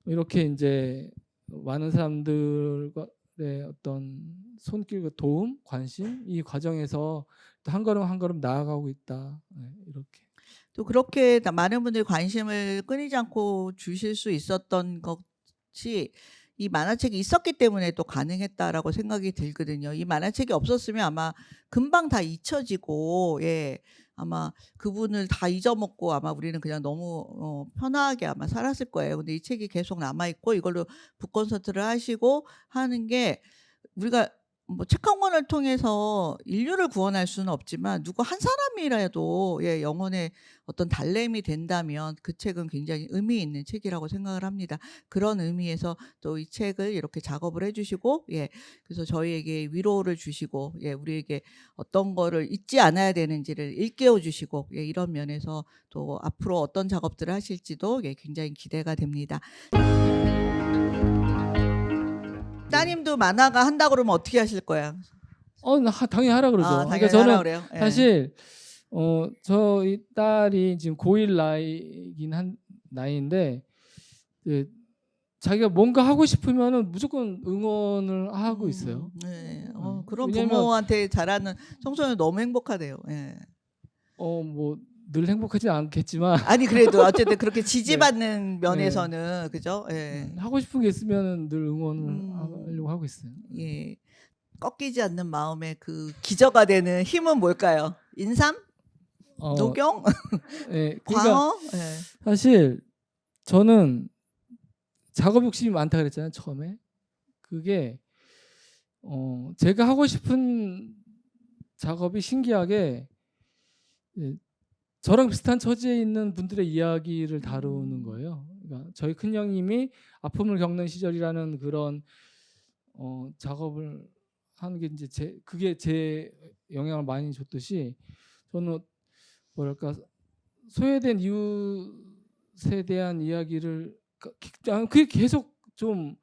Speaker 1: 이렇게 이제 많은 사람들과의 어떤 손길과 도움, 관심 이 과정에서 또 한 걸음 한 걸음 나아가고 있다. 이렇게.
Speaker 2: 또 그렇게 많은 분들이 관심을 끊이지 않고 주실 수 있었던 것이 이 만화책이 있었기 때문에 또 가능했다라고 생각이 들거든요. 이 만화책이 없었으면 아마 금방 다 잊혀지고, 예, 아마 그분을 다 잊어먹고 아마 우리는 그냥 너무 편하게 아마 살았을 거예요. 근데 이 책이 계속 남아있고 이걸로 북콘서트를 하시고 하는 게, 우리가 뭐 책 한 권을 통해서 인류를 구원할 수는 없지만 누구 한 사람이라도 영혼의 어떤 달램이 된다면 그 책은 굉장히 의미 있는 책이라고 생각을 합니다. 그런 의미에서 또 이 책을 이렇게 작업을 해주시고, 그래서 저희에게 위로를 주시고, 우리에게 어떤 거를 잊지 않아야 되는지를 일깨워 주시고, 이런 면에서 또 앞으로 어떤 작업들을 하실지도 굉장히 기대가 됩니다. 따님도 만화가 한다 그러면 어떻게 하실 거야?
Speaker 1: 당연히 하라 그러죠.
Speaker 2: 당연히
Speaker 1: 그러니까 저는
Speaker 2: 하라 그래요. 예.
Speaker 1: 사실 저희 딸이 지금 고1 나이긴 한 나이인데 자기가 뭔가 하고 싶으면은 무조건 응원을 하고 있어요.
Speaker 2: 네. 그런
Speaker 1: 왜냐면
Speaker 2: 부모한테 자라는 청소년 너무 행복하대요. 예.
Speaker 1: 뭐 늘 행복하지 않겠지만
Speaker 2: 아니 그래도 어쨌든 그렇게 지지받는 면에서는 그죠? 예.
Speaker 1: 하고 싶은 게 있으면 늘 응원을 하려고 하고 있어요.
Speaker 2: 예. 꺾이지 않는 마음의 그 기저가 되는 힘은 뭘까요? 인삼? 녹용?
Speaker 1: 그러니까
Speaker 2: 광어? 예.
Speaker 1: 사실 저는 작업 욕심이 많다 그랬잖아요, 처음에. 그게 제가 하고 싶은 작업이 신기하게 저랑 비슷한 처지에 있는 분들의 이야기를 다루는 거예요. 그러니까 저희 큰형님이 아픔을 겪는 시절이라는 그런 작업을 하는 게 이제 그게 제 영향을 많이 줬듯이 저는 뭐랄까 소외된 이웃에 대한 이야기를 그게 계속 좀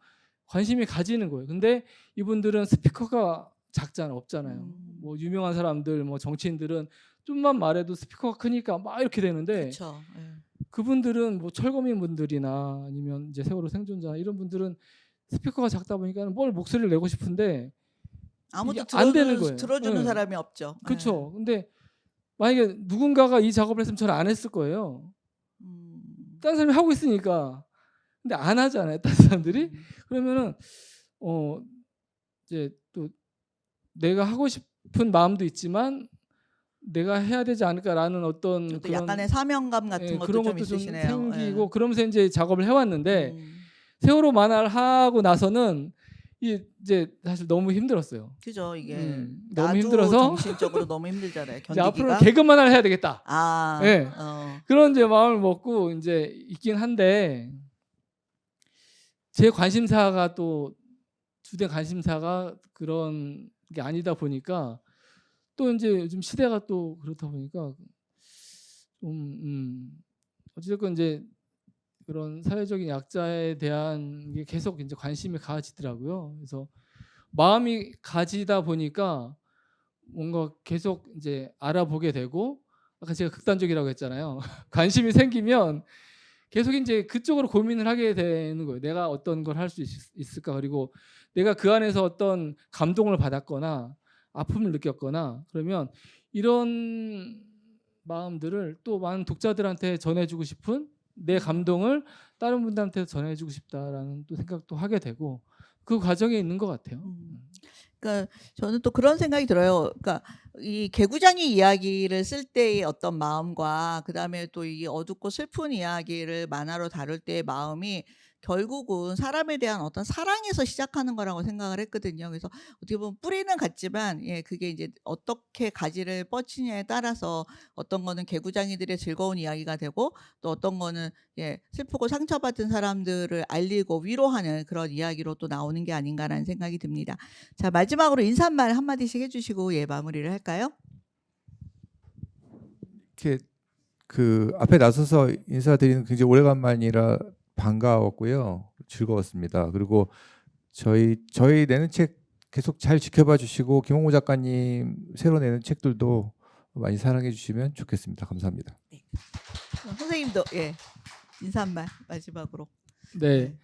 Speaker 1: 관심이 가지는 거예요. 근데 이분들은 스피커가 작잖아요, 없잖아요. 뭐 유명한 사람들, 뭐 정치인들은 좀만 말해도 스피커가 크니까 막 이렇게 되는데
Speaker 2: 그렇죠. 예.
Speaker 1: 그분들은 뭐 철거민 분들이나 아니면 이제 세월호 생존자 이런 분들은 스피커가 작다 보니까 뭘 목소리를 내고 싶은데
Speaker 2: 아무도
Speaker 1: 안 되는 거예요.
Speaker 2: 들어주는 사람이 없죠.
Speaker 1: 그렇죠. 근데 만약에 누군가가 이 작업을 했으면 저는 안 했을 거예요. 다른 사람이 하고 있으니까. 근데 안 하잖아요, 다른 사람들이. 그러면은 이제 또 내가 하고 싶은 마음도 있지만 내가 해야 되지 않을까라는 어떤
Speaker 2: 또 약간의 사명감 같은 것도
Speaker 1: 그런
Speaker 2: 좀
Speaker 1: 것도 좀
Speaker 2: 있으시네요.
Speaker 1: 생기고 그러면서 이제 작업을 해왔는데
Speaker 2: 음.
Speaker 1: 세월호 만화를 하고 나서는 이제 사실 너무 힘들었어요.
Speaker 2: 그죠, 이게
Speaker 1: 너무
Speaker 2: 나도
Speaker 1: 힘들어서
Speaker 2: 정신적으로 너무 힘들잖아요.
Speaker 1: 이제 앞으로는
Speaker 2: 견디기가.
Speaker 1: 개그 만화를 해야 되겠다. 네. 그런 이제 마음을 먹고 이제 있긴 한데 제 관심사가 또 주된 관심사가 그런 게 아니다 보니까 또 이제 요즘 시대가 또 그렇다 보니까 좀 어쨌든 이제 그런 사회적인 약자에 대한 게 계속 이제 관심이 가지더라고요. 그래서 마음이 가지다 보니까 뭔가 계속 이제 알아보게 되고 아까 제가 극단적이라고 했잖아요. 관심이 생기면 계속 이제 그쪽으로 고민을 하게 되는 거예요. 내가 어떤 걸 할 수 있을까? 그리고 내가 그 안에서 어떤 감동을 받았거나 아픔을 느꼈거나 그러면 이런 마음들을 또 많은 독자들한테 전해주고 싶은 내 감동을 다른 분들한테 전해주고 싶다라는 또 생각도 하게 되고 그 과정에 있는 것 같아요.
Speaker 2: 그러니까 저는 또 그런 생각이 들어요. 그러니까 이 개구장이 이야기를 쓸 때의 어떤 마음과 그다음에 또 이 어둡고 슬픈 이야기를 만화로 다룰 때의 마음이 결국은 사람에 대한 어떤 사랑에서 시작하는 거라고 생각을 했거든요. 그래서 어떻게 보면 뿌리는 같지만 예 그게 이제 어떻게 가지를 뻗치냐에 따라서 어떤 거는 개구장이들의 즐거운 이야기가 되고 또 어떤 거는 예 슬프고 상처받은 사람들을 알리고 위로하는 그런 이야기로 또 나오는 게 아닌가라는 생각이 듭니다. 자, 마지막으로 인사말 한마디씩 해주시고 예 마무리를 할까요?
Speaker 3: 이렇게 그 앞에 나서서 인사드리는 굉장히 오래간만이라 반가웠고요. 즐거웠습니다. 그리고 저희 내는 책 계속 잘 지켜봐 주시고 김홍모 작가님 새로 내는 책들도 많이 사랑해 주시면 좋겠습니다. 감사합니다.
Speaker 2: 선생님도 예 인사 한 말 마지막으로.
Speaker 1: 네.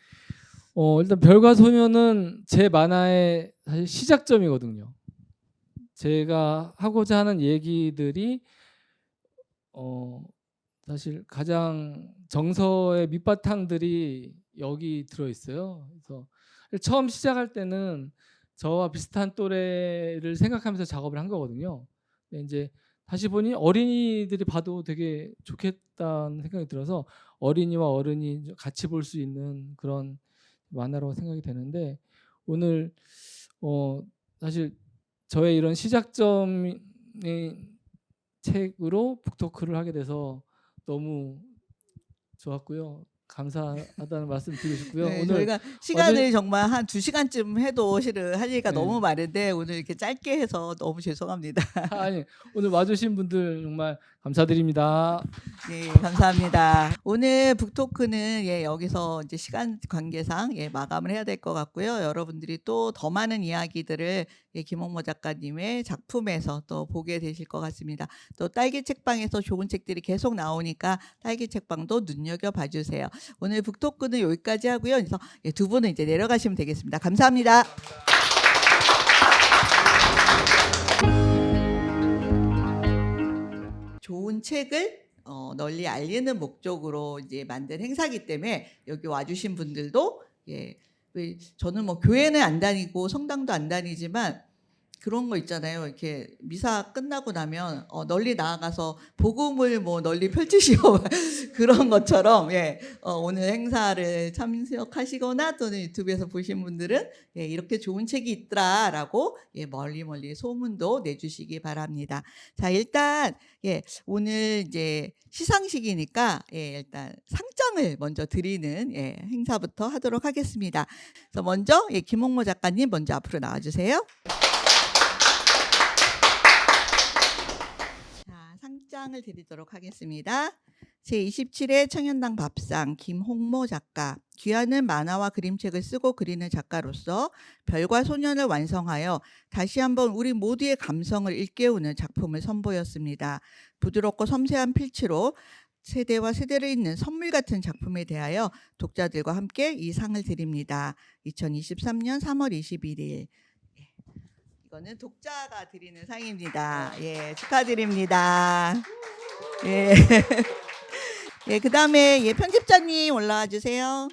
Speaker 1: 일단 별과 소녀는 제 만화의 사실 시작점이거든요. 제가 하고자 하는 얘기들이 사실 가장 정서의 밑바탕들이 여기 들어 있어요. 그래서 처음 시작할 때는 저와 비슷한 또래를 생각하면서 작업을 한 거거든요. 근데 이제 다시 보니 어린이들이 봐도 되게 좋겠다는 생각이 들어서 어린이와 어른이 같이 볼 수 있는 그런 만화라고 생각이 되는데 오늘 사실 저의 이런 시작점의 책으로 북토크를 하게 돼서 너무 좋았고요. 감사하다는 말씀 드리고 싶고요.
Speaker 2: 네,
Speaker 1: 오늘
Speaker 2: 저희가 시간을 정말 한 2시간쯤 해도 실은 할 얘기가
Speaker 1: 네.
Speaker 2: 너무 많은데 오늘 이렇게 짧게 해서 너무 죄송합니다.
Speaker 1: 아니 오늘 와주신 분들 정말 감사드립니다.
Speaker 2: 네, 감사합니다. 오늘 북토크는 예, 여기서 이제 시간 관계상 예, 마감을 해야 될 것 같고요. 여러분들이 또 더 많은 이야기들을 예, 김홍모 작가님의 작품에서 또 보게 되실 것 같습니다. 또 딸기 책방에서 좋은 책들이 계속 나오니까 딸기 책방도 눈여겨 봐주세요. 오늘 북토크는 여기까지 하고요. 그래서 예, 두 분은 이제 내려가시면 되겠습니다. 감사합니다. 좋은 책을 널리 알리는 목적으로 이제 만든 행사이기 때문에 여기 와주신 분들도 예, 왜 저는 뭐 교회는 안 다니고 성당도 안 다니지만 그런 거 있잖아요. 이렇게 미사 끝나고 나면 널리 나아가서 복음을 뭐 널리 펼치시오 그런 것처럼 예, 오늘 행사를 참석하시거나 또는 유튜브에서 보신 분들은 예, 이렇게 좋은 책이 있더라라고 예, 멀리 소문도 내주시기 바랍니다. 자, 일단 예, 오늘 이제 시상식이니까 예, 일단 상장을 먼저 드리는 예, 행사부터 하도록 하겠습니다. 그래서 먼저 예, 김홍모 작가님 먼저 앞으로 나와주세요. 상장을 드리도록 하겠습니다. 제27회 청년당 밥상 김홍모 작가. 귀하는 만화와 그림책을 쓰고 그리는 작가로서 별과 소년을 완성하여 다시 한번 우리 모두의 감성을 일깨우는 작품을 선보였습니다. 부드럽고 섬세한 필치로 세대와 세대를 잇는 선물 같은 작품에 대하여 독자들과 함께 이 상을 드립니다. 2023년 3월 21일. 이거는 독자가 드리는 상입니다. 예, 축하드립니다. 예. 예, 그다음에 예, 편집자님 올라와 주세요.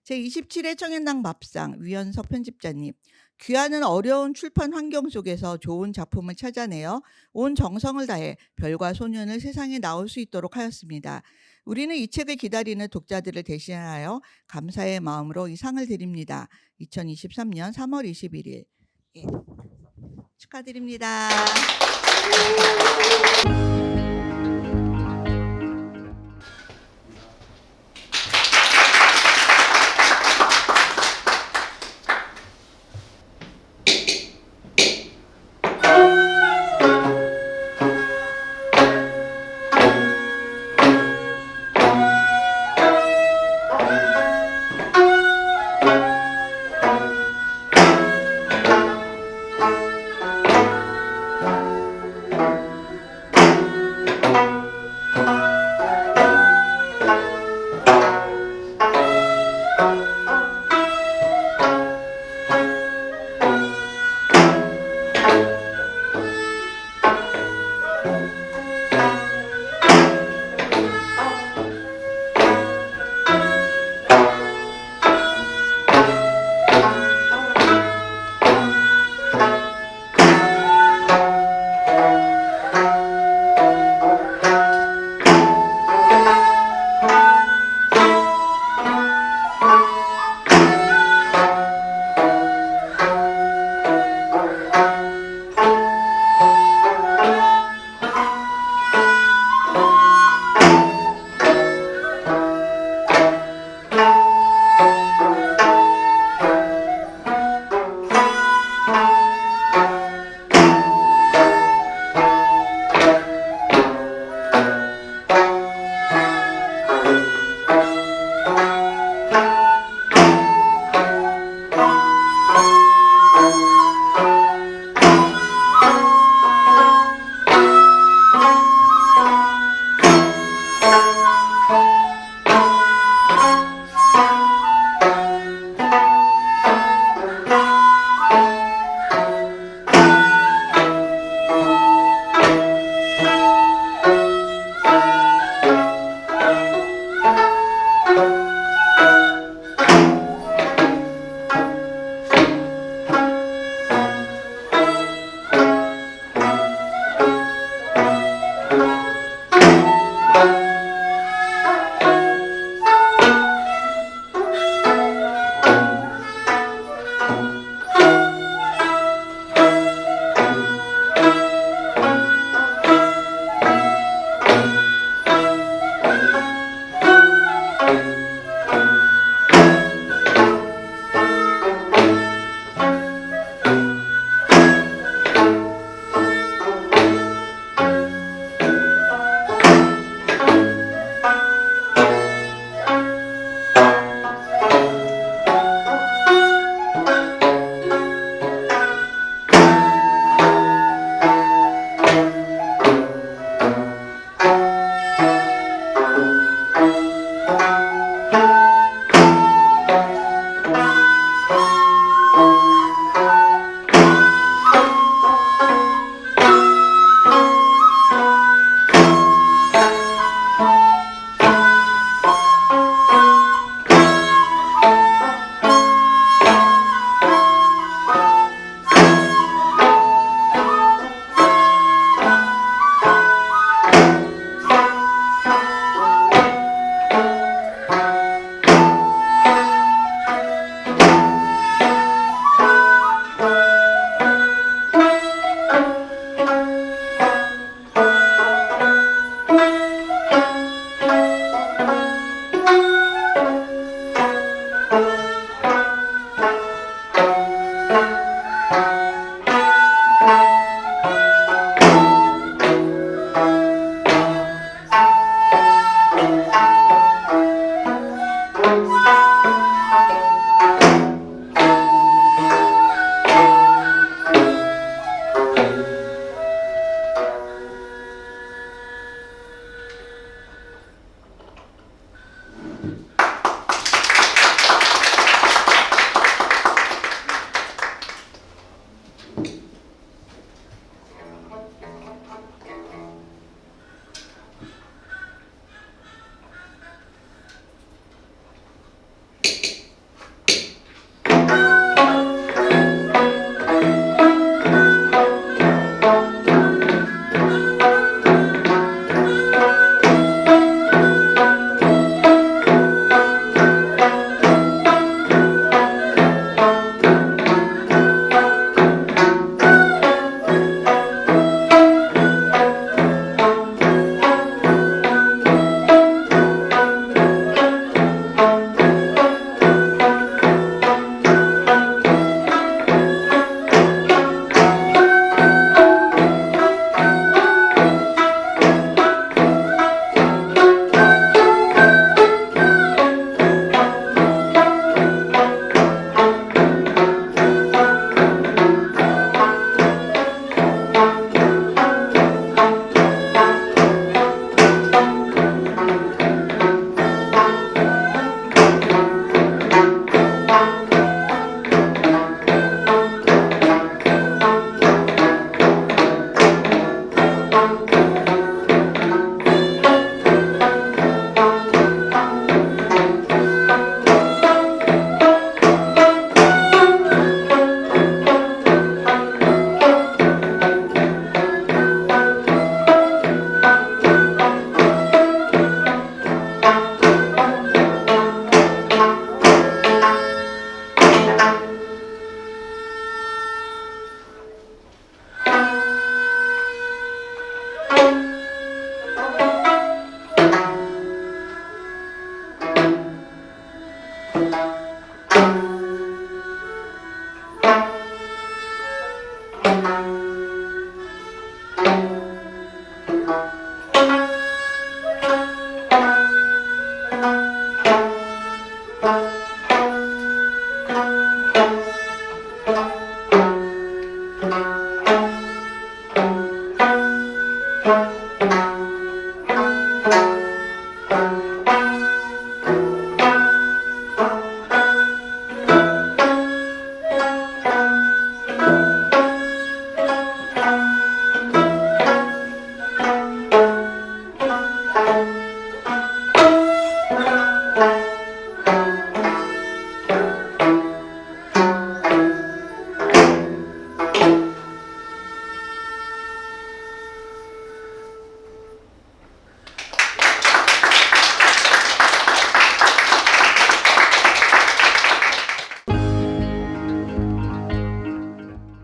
Speaker 2: 제27회 청년당 밥상 위원석 편집자님. 귀하는 어려운 출판 환경 속에서 좋은 작품을 찾아내어 온 정성을 다해 별과 소년을 세상에 나올 수 있도록 하였습니다. 우리는 이 책을 기다리는 독자들을 대신하여 감사의 마음으로 이 상을 드립니다. 2023년 3월 21일. 예. 축하드립니다. 감사합니다.